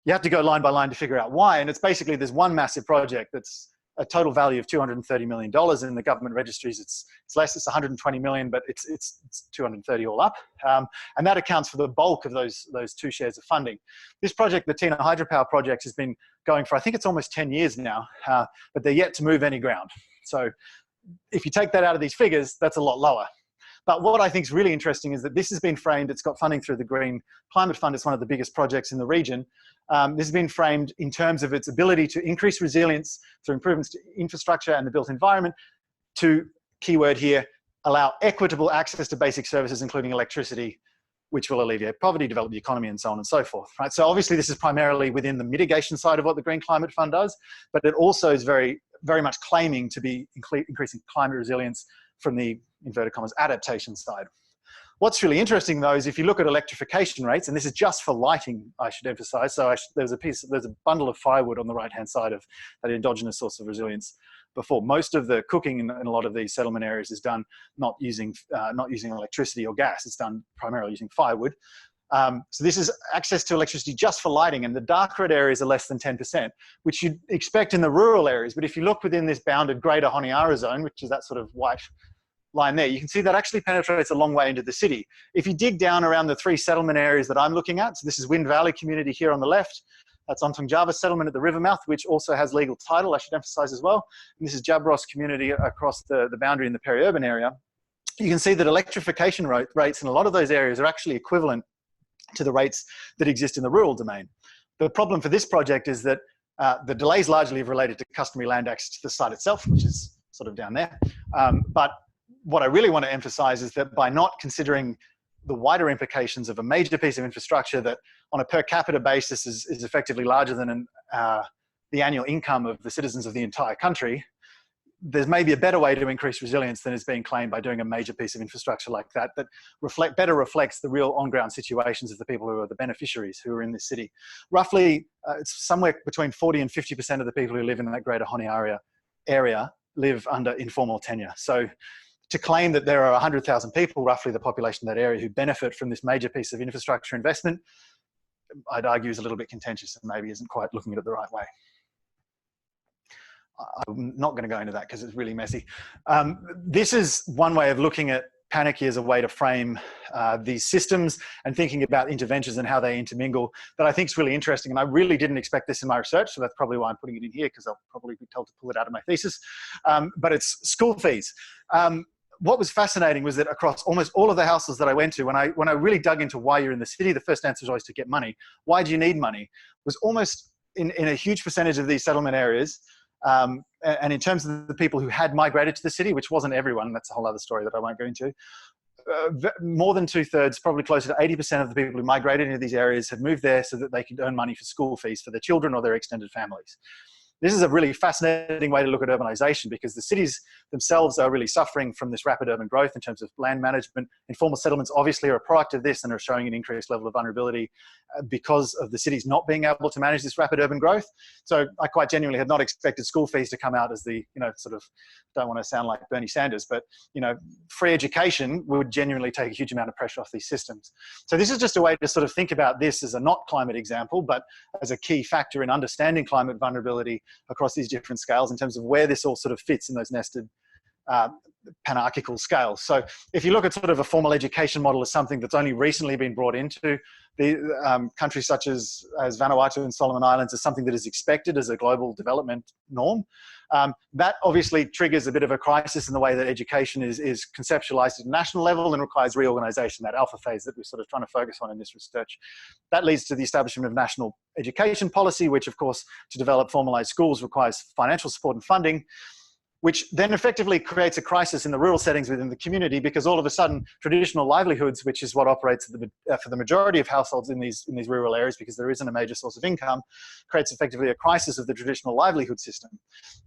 You have to go line by line to figure out why, and it's basically there's one massive project that's a total value of $230 million. In the government registries, it's less, it's 120 million, but it's 230 all up. And that accounts for the bulk of those two shares of funding. This project, the Tina Hydropower project, has been going for, I think it's almost 10 years now, but they're yet to move any ground. So if you take that out of these figures, that's a lot lower. But what I think is really interesting is that this has been framed, it's got funding through the Green Climate Fund, it's one of the biggest projects in the region. This has been framed in terms of its ability to increase resilience through improvements to infrastructure and the built environment, to, keyword here, allow equitable access to basic services, including electricity, which will alleviate poverty, develop the economy, and so on and so forth. Right? So obviously this is primarily within the mitigation side of what the Green Climate Fund does, but it also is very, very much claiming to be increasing climate resilience from the, inverted commas, adaptation side. What's really interesting though is if you look at electrification rates, and this is just for lighting, I should emphasize. So there's a bundle of firewood on the right-hand side of that endogenous source of resilience. Before most of the cooking in a lot of these settlement areas is done not using electricity or gas. It's done primarily using firewood. So this is access to electricity just for lighting, and the dark red areas are less than 10%, which you'd expect in the rural areas. But if you look within this bounded greater Honiara zone, which is that sort of white line there, you can see that actually penetrates a long way into the city. If you dig down around the three settlement areas that I'm looking at, so this is Wind Valley community here on the left, that's Ontong Java settlement at the river mouth, which also has legal title, I should emphasize as well. And this is Jabros community across the boundary in the peri-urban area. You can see that electrification rates in a lot of those areas are actually equivalent to the rates that exist in the rural domain. The problem for this project is that the delays largely related to customary land access to the site itself, which is sort of down there. But what I really want to emphasize is that by not considering the wider implications of a major piece of infrastructure that on a per capita basis is effectively larger than the annual income of the citizens of the entire country, there's maybe a better way to increase resilience than is being claimed by doing a major piece of infrastructure like that, that better reflects the real on-ground situations of the people who are the beneficiaries who are in this city. Roughly, it's somewhere between 40 and 50% of the people who live in that greater Honiara area live under informal tenure. So to claim that there are 100,000 people, roughly the population of that area, who benefit from this major piece of infrastructure investment, I'd argue is a little bit contentious and maybe isn't quite looking at it the right way. I'm not going to go into that because it's really messy. This is one way of looking at panicky as a way to frame these systems and thinking about interventions and how they intermingle that I think is really interesting. And I really didn't expect this in my research, so that's probably why I'm putting it in here, because I'll probably be told to pull it out of my thesis. But it's school fees. What was fascinating was that across almost all of the households that I went to, when I really dug into why you're in the city, the first answer was always to get money. Why do you need money? Was almost in a huge percentage of these settlement areas, and in terms of the people who had migrated to the city, which wasn't everyone, that's a whole other story that I won't go into, more than 2/3, probably closer to 80% of the people who migrated into these areas had moved there so that they could earn money for school fees for their children or their extended families. This is a really fascinating way to look at urbanisation, because the cities themselves are really suffering from this rapid urban growth in terms of land management. Informal settlements obviously are a product of this and are showing an increased level of vulnerability because of the cities not being able to manage this rapid urban growth. So I quite genuinely had not expected school fees to come out as the, sort of, don't want to sound like Bernie Sanders, but, free education would genuinely take a huge amount of pressure off these systems. So this is just a way to sort of think about this as a not climate example, but as a key factor in understanding climate vulnerability across these different scales in terms of where this all sort of fits in those nested panarchical scales. So if you look at sort of a formal education model as something that's only recently been brought into the countries such as Vanuatu and Solomon Islands, as something that is expected as a global development norm, that obviously triggers a bit of a crisis in the way that education is conceptualized at a national level and requires reorganization, that alpha phase that we're sort of trying to focus on in this research. That leads to the establishment of national education policy, which of course, to develop formalized schools requires financial support and funding. which then effectively creates a crisis in the rural settings within the community, because all of a sudden traditional livelihoods, which is what operates for the majority of households in these rural areas, because there isn't a major source of income, creates effectively a crisis of the traditional livelihood system.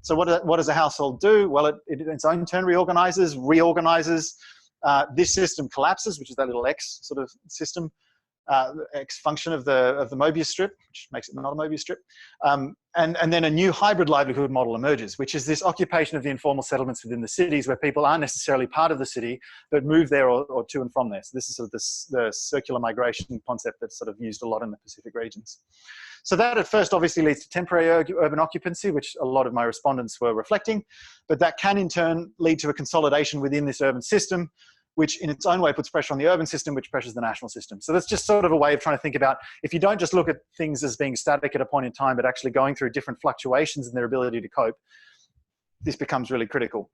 So what does a household do? Well, it in its own turn reorganizes. This system collapses, which is that little X sort of system, X function of the Mobius strip, which makes it not a Mobius strip. And then a new hybrid livelihood model emerges, which is this occupation of the informal settlements within the cities, where people aren't necessarily part of the city, but move there or to and from there. So this is sort of the circular migration concept that's sort of used a lot in the Pacific regions. So that at first obviously leads to temporary urban occupancy, which a lot of my respondents were reflecting, but that can in turn lead to a consolidation within this urban system, which in its own way puts pressure on the urban system, which pressures the national system. So that's just sort of a way of trying to think about, if you don't just look at things as being static at a point in time, but actually going through different fluctuations in their ability to cope, this becomes really critical.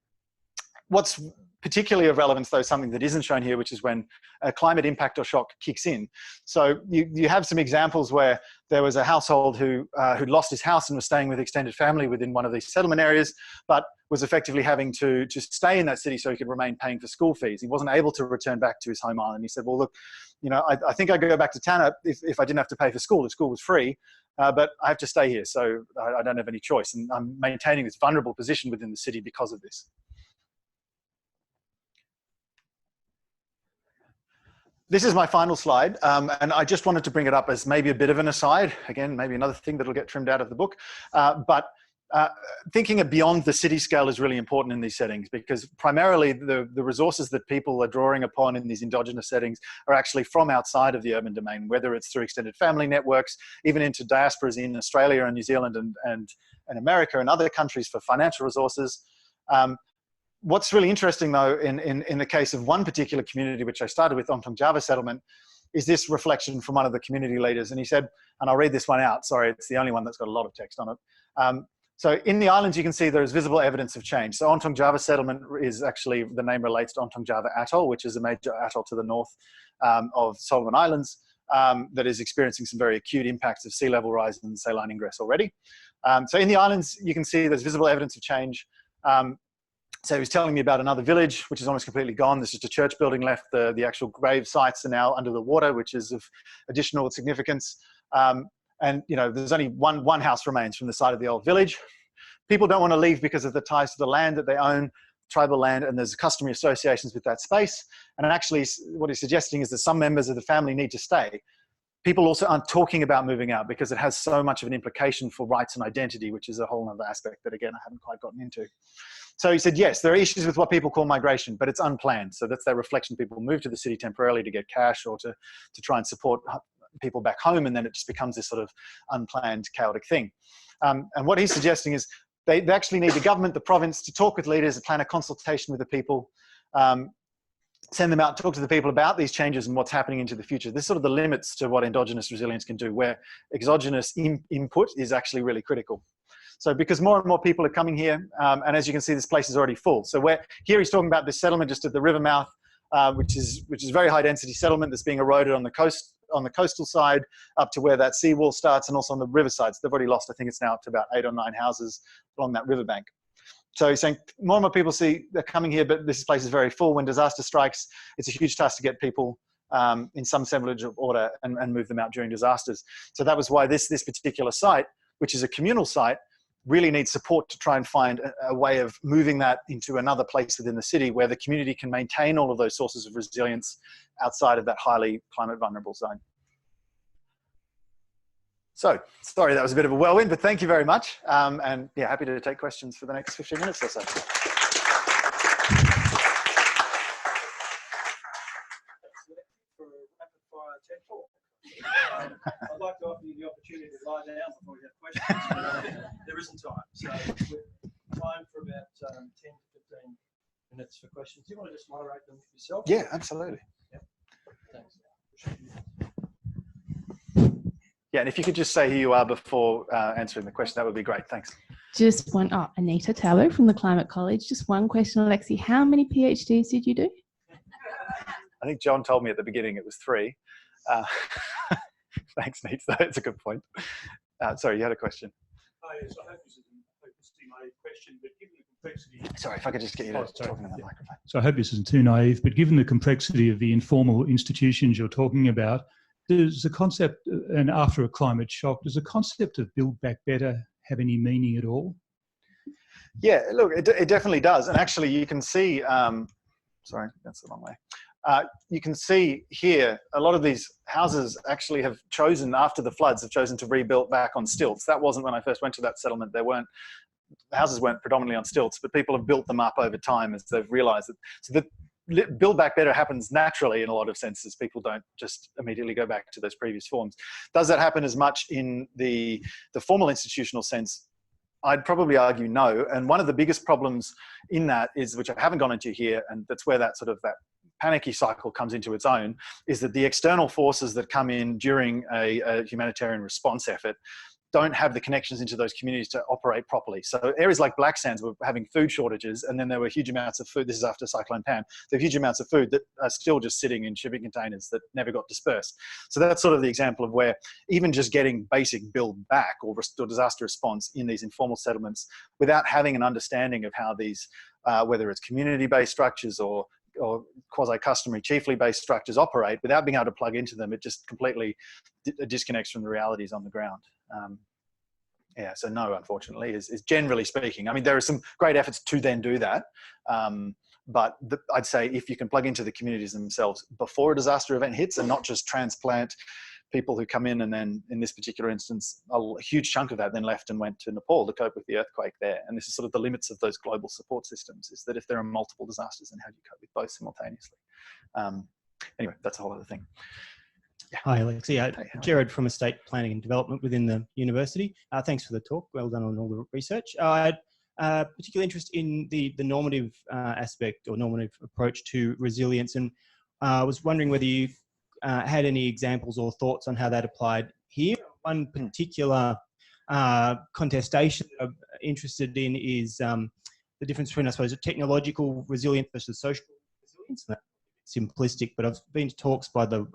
What's particularly of relevance, though, something that isn't shown here, which is when a climate impact or shock kicks in. So you have some examples where there was a household who lost his house and was staying with extended family within one of these settlement areas, but was effectively having to just stay in that city so he could remain paying for school fees. He wasn't able to return back to his home island. He said, well, look, I think I'd go back to town if I didn't have to pay for school. The school was free, but I have to stay here, so I don't have any choice. And I'm maintaining this vulnerable position within the city because of this. This is my final slide, and I just wanted to bring it up as maybe a bit of an aside. Again, maybe another thing that'll get trimmed out of the book. But thinking beyond the city scale is really important in these settings, because primarily the resources that people are drawing upon in these endogenous settings are actually from outside of the urban domain, whether it's through extended family networks, even into diasporas in Australia and New Zealand and America and other countries for financial resources. What's really interesting, though, in the case of one particular community, which I started with, Ontong Java settlement, is this reflection from one of the community leaders. And he said, and I'll read this one out, sorry, it's the only one that's got a lot of text on it. So in the islands, you can see there is visible evidence of change. So Ontong Java settlement is actually, the name relates to Ontong Java Atoll, which is a major atoll to the north of Solomon Islands that is experiencing some very acute impacts of sea level rise and saline ingress already. So in the islands, you can see there's visible evidence of change. So he was telling me about another village, which is almost completely gone. There's just a church building left. The actual grave sites are now under the water, which is of additional significance. And there's only one house remains from the side of the old village. People don't want to leave because of the ties to the land that they own, tribal land, and there's customary associations with that space. And actually, what he's suggesting is that some members of the family need to stay. People also aren't talking about moving out because it has so much of an implication for rights and identity, which is a whole other aspect that, again, I haven't quite gotten into. So he said, yes, there are issues with what people call migration, but it's unplanned. So that's that reflection. People move to the city temporarily to get cash or to try and support people back home, and then it just becomes this sort of unplanned, chaotic thing. And what he's suggesting is they actually need the government, the province, to talk with leaders, to plan a consultation with the people, send them out, talk to the people about these changes and what's happening into the future. This is sort of the limits to what endogenous resilience can do, where exogenous input is actually really critical. So because more and more people are coming here, and as you can see, this place is already full. So here he's talking about this settlement just at the river mouth, which is very high density settlement that's being eroded on the coastal side up to where that seawall starts, and also on the river side. So they've already lost, I think it's now up to about 8 or 9 houses along that riverbank. So he's saying more and more people see they're coming here, but this place is very full. When disaster strikes, it's a huge task to get people in some semblance of order and move them out during disasters. So that was why this particular site, which is a communal site, really needs support to try and find a way of moving that into another place within the city where the community can maintain all of those sources of resilience outside of that highly climate vulnerable zone. So, sorry, that was a bit of a whirlwind, but thank you very much. And yeah, happy to take questions for the next 15 minutes or so. I'd like to offer you the opportunity to lie down before we have questions. There isn't time, so we've time for about 10 to 15 minutes for questions. Do you want to just moderate them yourself? Yeah, absolutely. Yep. Thanks. Yeah, and if you could just say who you are before answering the question, that would be great. Thanks. Just one, Anita Tallow from the Climate College. Just one question, Alexei. How many PhDs did you do? I think John told me at the beginning it was 3. Thanks, Nate. That's a good point. Sorry, you had a question. Oh, yes, I hope this is my question, but given the Sorry, if I could just get you to talk into the microphone. So I hope this isn't too naive, but given the complexity of the informal institutions you're talking about, does the concept, and after a climate shock, does the concept of build back better have any meaning at all? Yeah, look, it definitely does. And actually you can see, sorry, that's the wrong way. You can see here, a lot of these houses actually have chosen, after the floods, have chosen to rebuild back on stilts. That wasn't when I first went to that settlement. The houses weren't predominantly on stilts, but people have built them up over time as they've realized that. So the build back better happens naturally in a lot of senses. People don't just immediately go back to those previous forms. Does that happen as much in the formal institutional sense? I'd probably argue no. And one of the biggest problems in that is, which I haven't gone into here, and that's where that panicky cycle comes into its own, is that the external forces that come in during a humanitarian response effort don't have the connections into those communities to operate properly. So areas like Black Sands were having food shortages, and then there were huge amounts of food. This is after Cyclone Pam. There were huge amounts of food that are still just sitting in shipping containers that never got dispersed. So that's sort of the example of where even just getting basic build back or disaster response in these informal settlements without having an understanding of how these, whether it's community-based structures or quasi-customary, chiefly based structures operate, without being able to plug into them, it just completely disconnects from the realities on the ground. Yeah, so no, unfortunately, is generally speaking. I mean, there are some great efforts to then do that, but I'd say if you can plug into the communities themselves before a disaster event hits, and not just transplant people who come in, and then in this particular instance, a huge chunk of that then left and went to Nepal to cope with the earthquake there. And this is sort of the limits of those global support systems, is that if there are multiple disasters, then how do you cope with both simultaneously? Anyway, that's a whole other thing. Yeah. Hi, Alexei. Jared from Estate Planning and Development within the university. Thanks for the talk. Well done on all the research. I had particular interest in the normative aspect or normative approach to resilience, and I was wondering whether you had any examples or thoughts on how that applied here. One particular contestation I'm interested in is the difference between, I suppose, a technological resilience versus social resilience. That's simplistic, but I've been to talks by the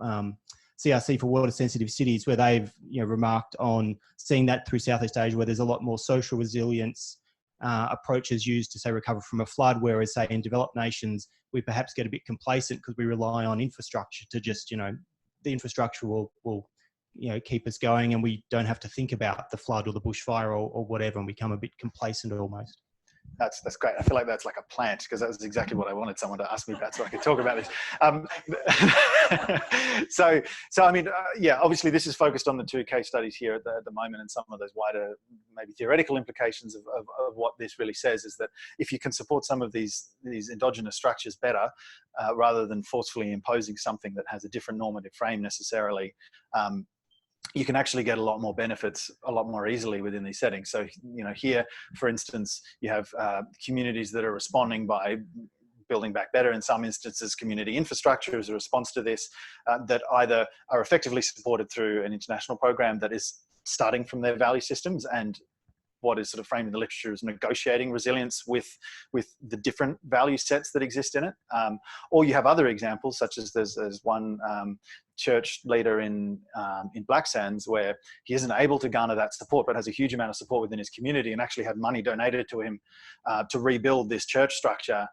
CRC for water sensitive cities where they've remarked on seeing that through Southeast Asia, where there's a lot more social resilience approaches used to, say, recover from a flood, whereas, say, in developed nations we perhaps get a bit complacent because we rely on infrastructure to just, the infrastructure will keep us going, and we don't have to think about the flood or the bushfire or whatever, and become a bit complacent almost. That's great. I feel like that's like a plant, because that was exactly what I wanted someone to ask me about so I could talk about this. So I mean, yeah, obviously this is focused on the two case studies here at the moment, and some of those wider, maybe theoretical implications of what this really says is that if you can support some of these endogenous structures better, rather than forcefully imposing something that has a different normative frame necessarily, you can actually get a lot more benefits a lot more easily within these settings. So, here, for instance, you have communities that are responding by building back better, in some instances community infrastructure as a response to this, that either are effectively supported through an international program that is starting from their value systems and what is sort of framed in the literature as negotiating resilience with the different value sets that exist in it. Or you have other examples, such as there's one church leader in Black Sands where he isn't able to garner that support, but has a huge amount of support within his community, and actually had money donated to him to rebuild this church structure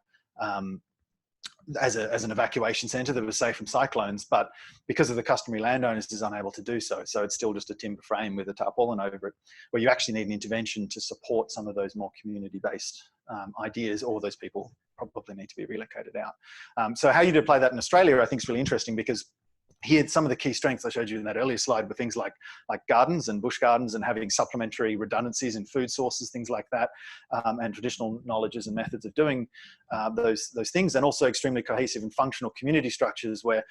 as an evacuation centre that was safe from cyclones, but because of the customary landowners is unable to do so. So it's still just a timber frame with a tarpaulin over it, where you actually need an intervention to support some of those more community-based ideas, or those people probably need to be relocated out. So how you'd apply that in Australia, I think, is really interesting, because here, some of the key strengths I showed you in that earlier slide were things like gardens and bush gardens, and having supplementary redundancies in food sources, things like that, and traditional knowledges and methods of doing those things, and also extremely cohesive and functional community structures where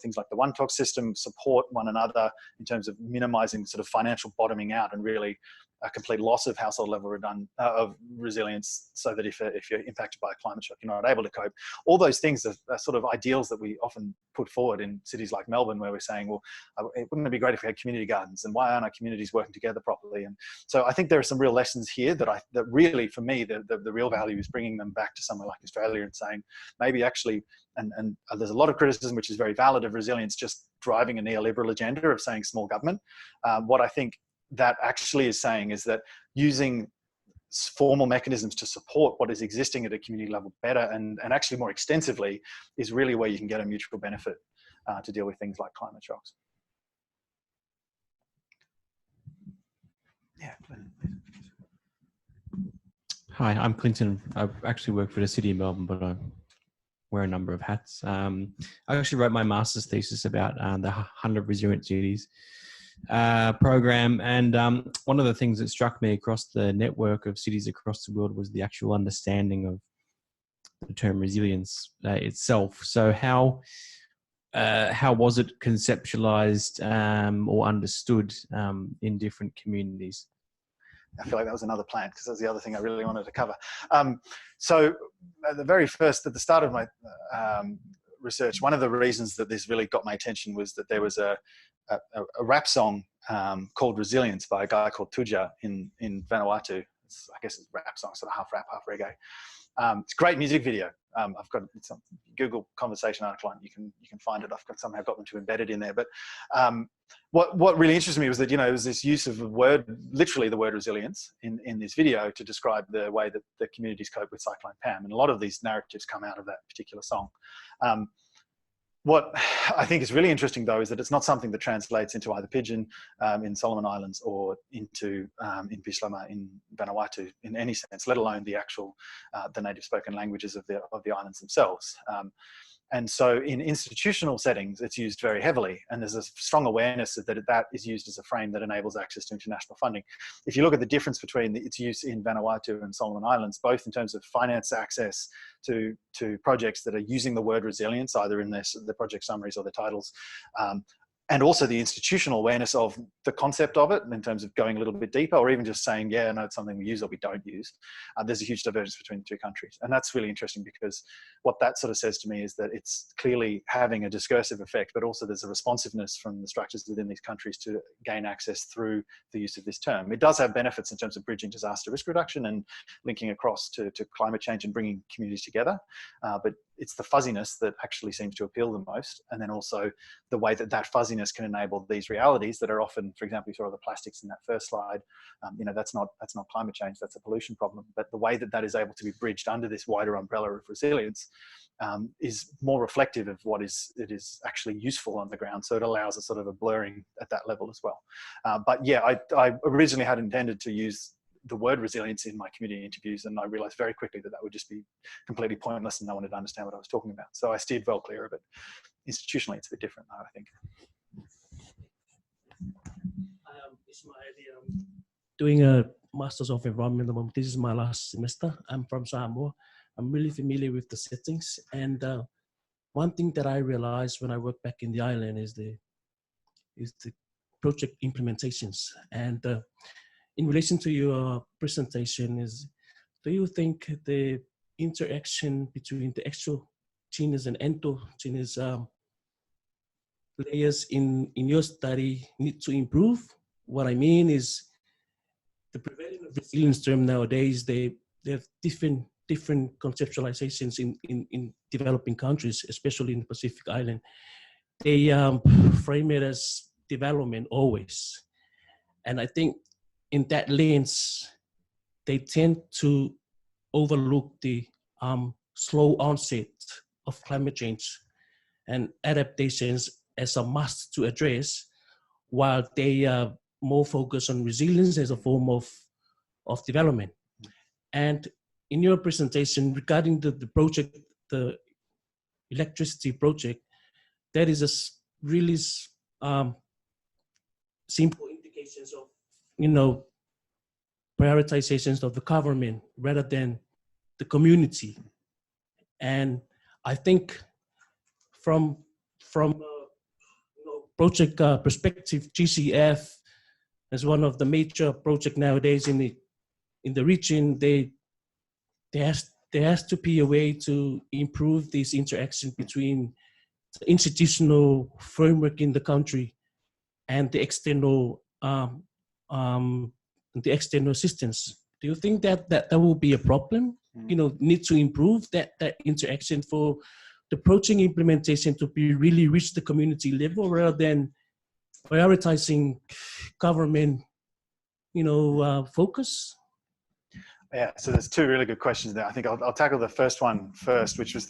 things like the one talk system support one another in terms of minimizing sort of financial bottoming out and really a complete loss of household level of resilience, so that if you're impacted by a climate shock, you're not able to cope. All those things are sort of ideals that we often put forward in cities like Melbourne, where we're saying, well, wouldn't it be great if we had community gardens, and why aren't our communities working together properly? And so I think there are some real lessons here that really, for me, the real value is bringing them back to somewhere like Australia and saying, maybe actually, and there's a lot of criticism, which is very valid, of resilience just driving a neoliberal agenda of saying small government. What I think that actually is saying is that using formal mechanisms to support what is existing at a community level better and actually more extensively is really where you can get a mutual benefit to deal with things like climate shocks. Yeah. Hi, I'm Clinton. I actually work for the City of Melbourne, but I wear a number of hats. I actually wrote my master's thesis about the 100 Resilient Cities program, and one of the things that struck me across the network of cities across the world was the actual understanding of the term resilience itself. So how was it conceptualized or understood in different communities? I feel like that was another plan because that's the other thing I really wanted to cover. So at the start of my research, one of the reasons that this really got my attention was that there was a rap song called Resilience by a guy called Tuja in Vanuatu. I guess it's a rap song, sort of half rap, half reggae. It's a great music video. I've got some Google conversation article on. You can find it. I've somehow got them to embed it in there. But what really interested me was that, it was this use of the word, literally the word resilience in this video to describe the way that the communities cope with Cyclone Pam. And a lot of these narratives come out of that particular song. What I think is really interesting, though, is that it's not something that translates into either Pidgin in Solomon Islands or into in Bislama in Vanuatu in any sense, let alone the actual the native spoken languages of the islands themselves. And so in institutional settings, it's used very heavily. And there's a strong awareness that is used as a frame that enables access to international funding. If you look at the difference between its use in Vanuatu and Solomon Islands, both in terms of finance access to projects that are using the word resilience, either in the project summaries or the titles, and also the institutional awareness of the concept of it in terms of going a little bit deeper, or even just saying, yeah, no, it's something we use or we don't use. There's a huge divergence between the two countries. And that's really interesting because what that sort of says to me is that it's clearly having a discursive effect, but also there's a responsiveness from the structures within these countries to gain access through the use of this term. It does have benefits in terms of bridging disaster risk reduction and linking across to climate change and bringing communities together. But it's the fuzziness that actually seems to appeal the most. And then also the way that fuzziness can enable these realities that are often, for example, you saw the plastics in that first slide, that's not climate change, that's a pollution problem. But the way that is able to be bridged under this wider umbrella of resilience is more reflective of what it is actually useful on the ground. So it allows a sort of a blurring at that level as well. But yeah, I originally had intended to use the word resilience in my community interviews, and I realized very quickly that would just be completely pointless and no one would understand what I was talking about. So I steered well clear of it. Institutionally, it's a bit different though, I think. Ismail, doing a Masters of Environment. This is my last semester. I'm from Samoa. I'm really familiar with the settings. And one thing that I realized when I worked back in the island is the project implementations. And in relation to your presentation, do you think the interaction between the exogenous and endogenous layers in your study need to improve? What I mean is the prevailing resilience term nowadays, they have different conceptualizations in developing countries, especially in the Pacific Island. They frame it as development always. And I think in that lens, they tend to overlook the slow onset of climate change and adaptations as a must to address, while they are more focused on resilience as a form of development. And in your presentation regarding the project, the electricity project, that is a really simple indications of, prioritizations of the government rather than the community. And I think from project perspective, GCF as one of the major projects nowadays in the region, there has to be a way to improve this interaction between the institutional framework in the country and the external assistance. Do you think that will be a problem? Need to improve that interaction for the project implementation to be really reach the community level rather than prioritizing government, focus? Yeah, so there's two really good questions there. I think I'll tackle the first one first, which was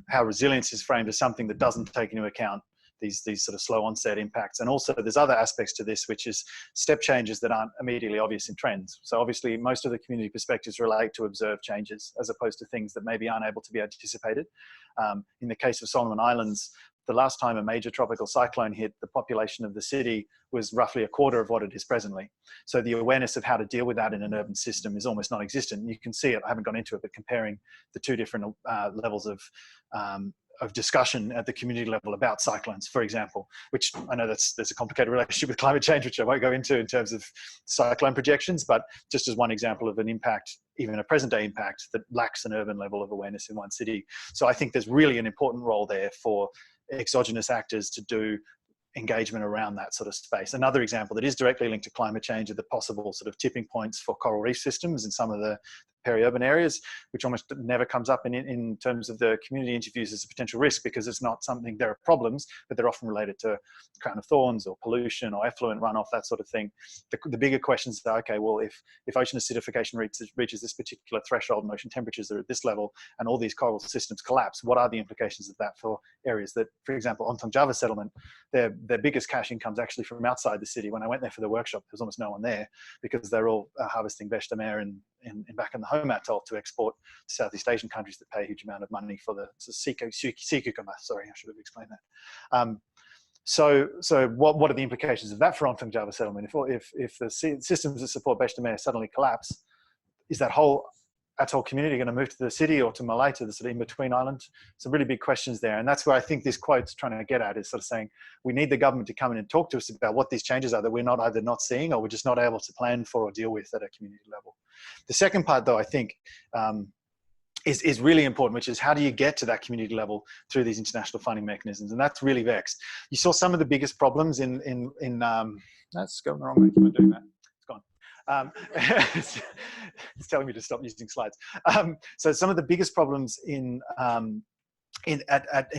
how resilience is framed as something that doesn't take into account these sort of slow onset impacts. And also there's other aspects to this, which is step changes that aren't immediately obvious in trends. So obviously most of the community perspectives relate to observed changes as opposed to things that maybe aren't able to be anticipated. In the case of Solomon Islands, the last time a major tropical cyclone hit, the population of the city was roughly a quarter of what it is presently. So the awareness of how to deal with that in an urban system is almost non-existent. You can see it, I haven't gone into it, but comparing the two different levels of discussion at the community level about cyclones, for example, which I know there's a complicated relationship with climate change, which I won't go into in terms of cyclone projections, but just as one example of an impact, even a present day impact that lacks an urban level of awareness in one city. So I think there's really an important role there for exogenous actors to do engagement around that sort of space. Another example that is directly linked to climate change are the possible sort of tipping points for coral reef systems in some of the peri-urban areas, which almost never comes up in terms of the community interviews as a potential risk, because it's not something, there are problems, but they're often related to crown of thorns or pollution or effluent runoff, that sort of thing. The bigger questions are, okay, well, if ocean acidification reaches this particular threshold and ocean temperatures are at this level and all these coral systems collapse, what are the implications of that for areas that, for example, Ontong Java settlement, their biggest cash income's actually from outside the city. When I went there for the workshop, there was almost no one there because they're all harvesting beche de mer in back in the home atoll to export to Southeast Asian countries that pay a huge amount of money for the sea cucumber. Sorry, I should have explained that. So what are the implications of that for Ontong Java settlement? If the systems that support beche de mer suddenly collapse, is that whole atoll community going to move to the city or to Malay, to the sort of in-between island? Some really big questions there. And that's where I think this quote's trying to get at, is sort of saying, we need the government to come in and talk to us about what these changes are that we're not either not seeing or we're just not able to plan for or deal with at a community level. The second part, though, I think is really important, which is how do you get to that community level through these international funding mechanisms? And that's really vexed. You saw some of the biggest problems in that's going the wrong way. Keep on doing that. It's telling me to stop using slides. So some of the biggest problems in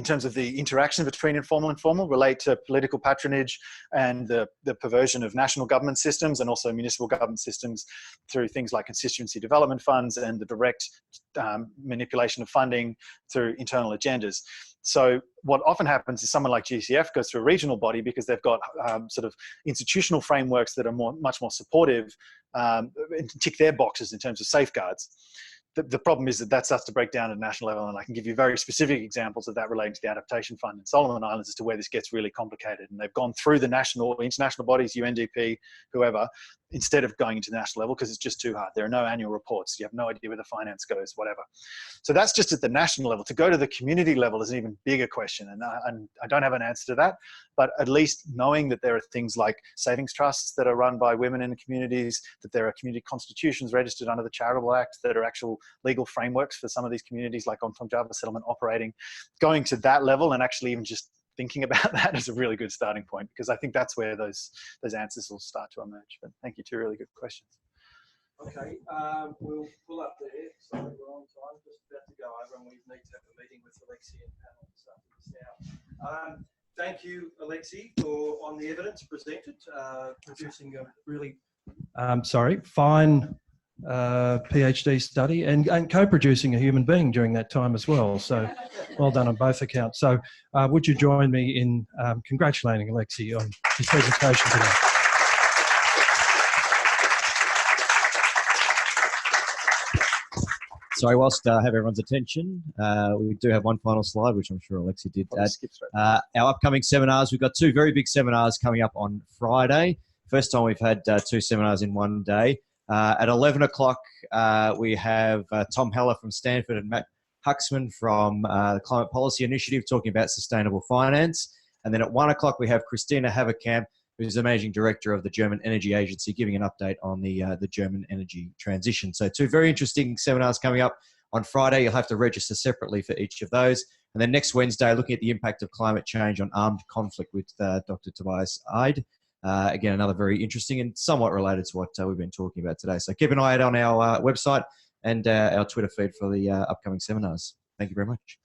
terms of the interaction between informal and formal relate to political patronage and the perversion of national government systems and also municipal government systems through things like constituency development funds and the direct manipulation of funding through internal agendas. So what often happens is someone like GCF goes to a regional body because they've got sort of institutional frameworks that are much more supportive and tick their boxes in terms of safeguards. The problem is that starts to break down at a national level, and I can give you very specific examples of that relating to the Adaptation Fund in Solomon Islands as to where this gets really complicated. And they've gone through the national or international bodies, UNDP, whoever, instead of going into the national level because it's just too hard. There are no annual reports. You have no idea where the finance goes, whatever. So that's just at the national level. To go to the community level is an even bigger question, and I don't have an answer to that. But at least knowing that there are things like savings trusts that are run by women in the communities, that there are community constitutions registered under the Charitable Act, that are actual legal frameworks for some of these communities like Ontong Java settlement operating, going to that level and actually even just thinking about that is a really good starting point, because I think that's where those answers will start to emerge. But thank you, two really good questions. Okay, we'll pull up there. Sorry, we're on time. Just about to go over, and we need to have a meeting with Alexei and panel and stuff now. Thank you, Alexei, on the evidence presented, producing a really fine PhD study and co-producing a human being during that time as well. So well done on both accounts. So would you join me in congratulating Alexei on his presentation today? Sorry, whilst I have everyone's attention, we do have one final slide, which I'm sure Alexei did add. Our upcoming seminars, we've got two very big seminars coming up on Friday. First time we've had two seminars in one day. At 11 o'clock, we have Tom Heller from Stanford and Matt Huxman from the Climate Policy Initiative talking about sustainable finance. And then at 1 o'clock, we have Christina Haverkamp, who's the Managing Director of the German Energy Agency, giving an update on the German energy transition. So two very interesting seminars coming up on Friday. You'll have to register separately for each of those. And then next Wednesday, looking at the impact of climate change on armed conflict with Dr. Tobias Eid. Again, another very interesting and somewhat related to what we've been talking about today. So keep an eye out on our website and our Twitter feed for the upcoming seminars. Thank you very much.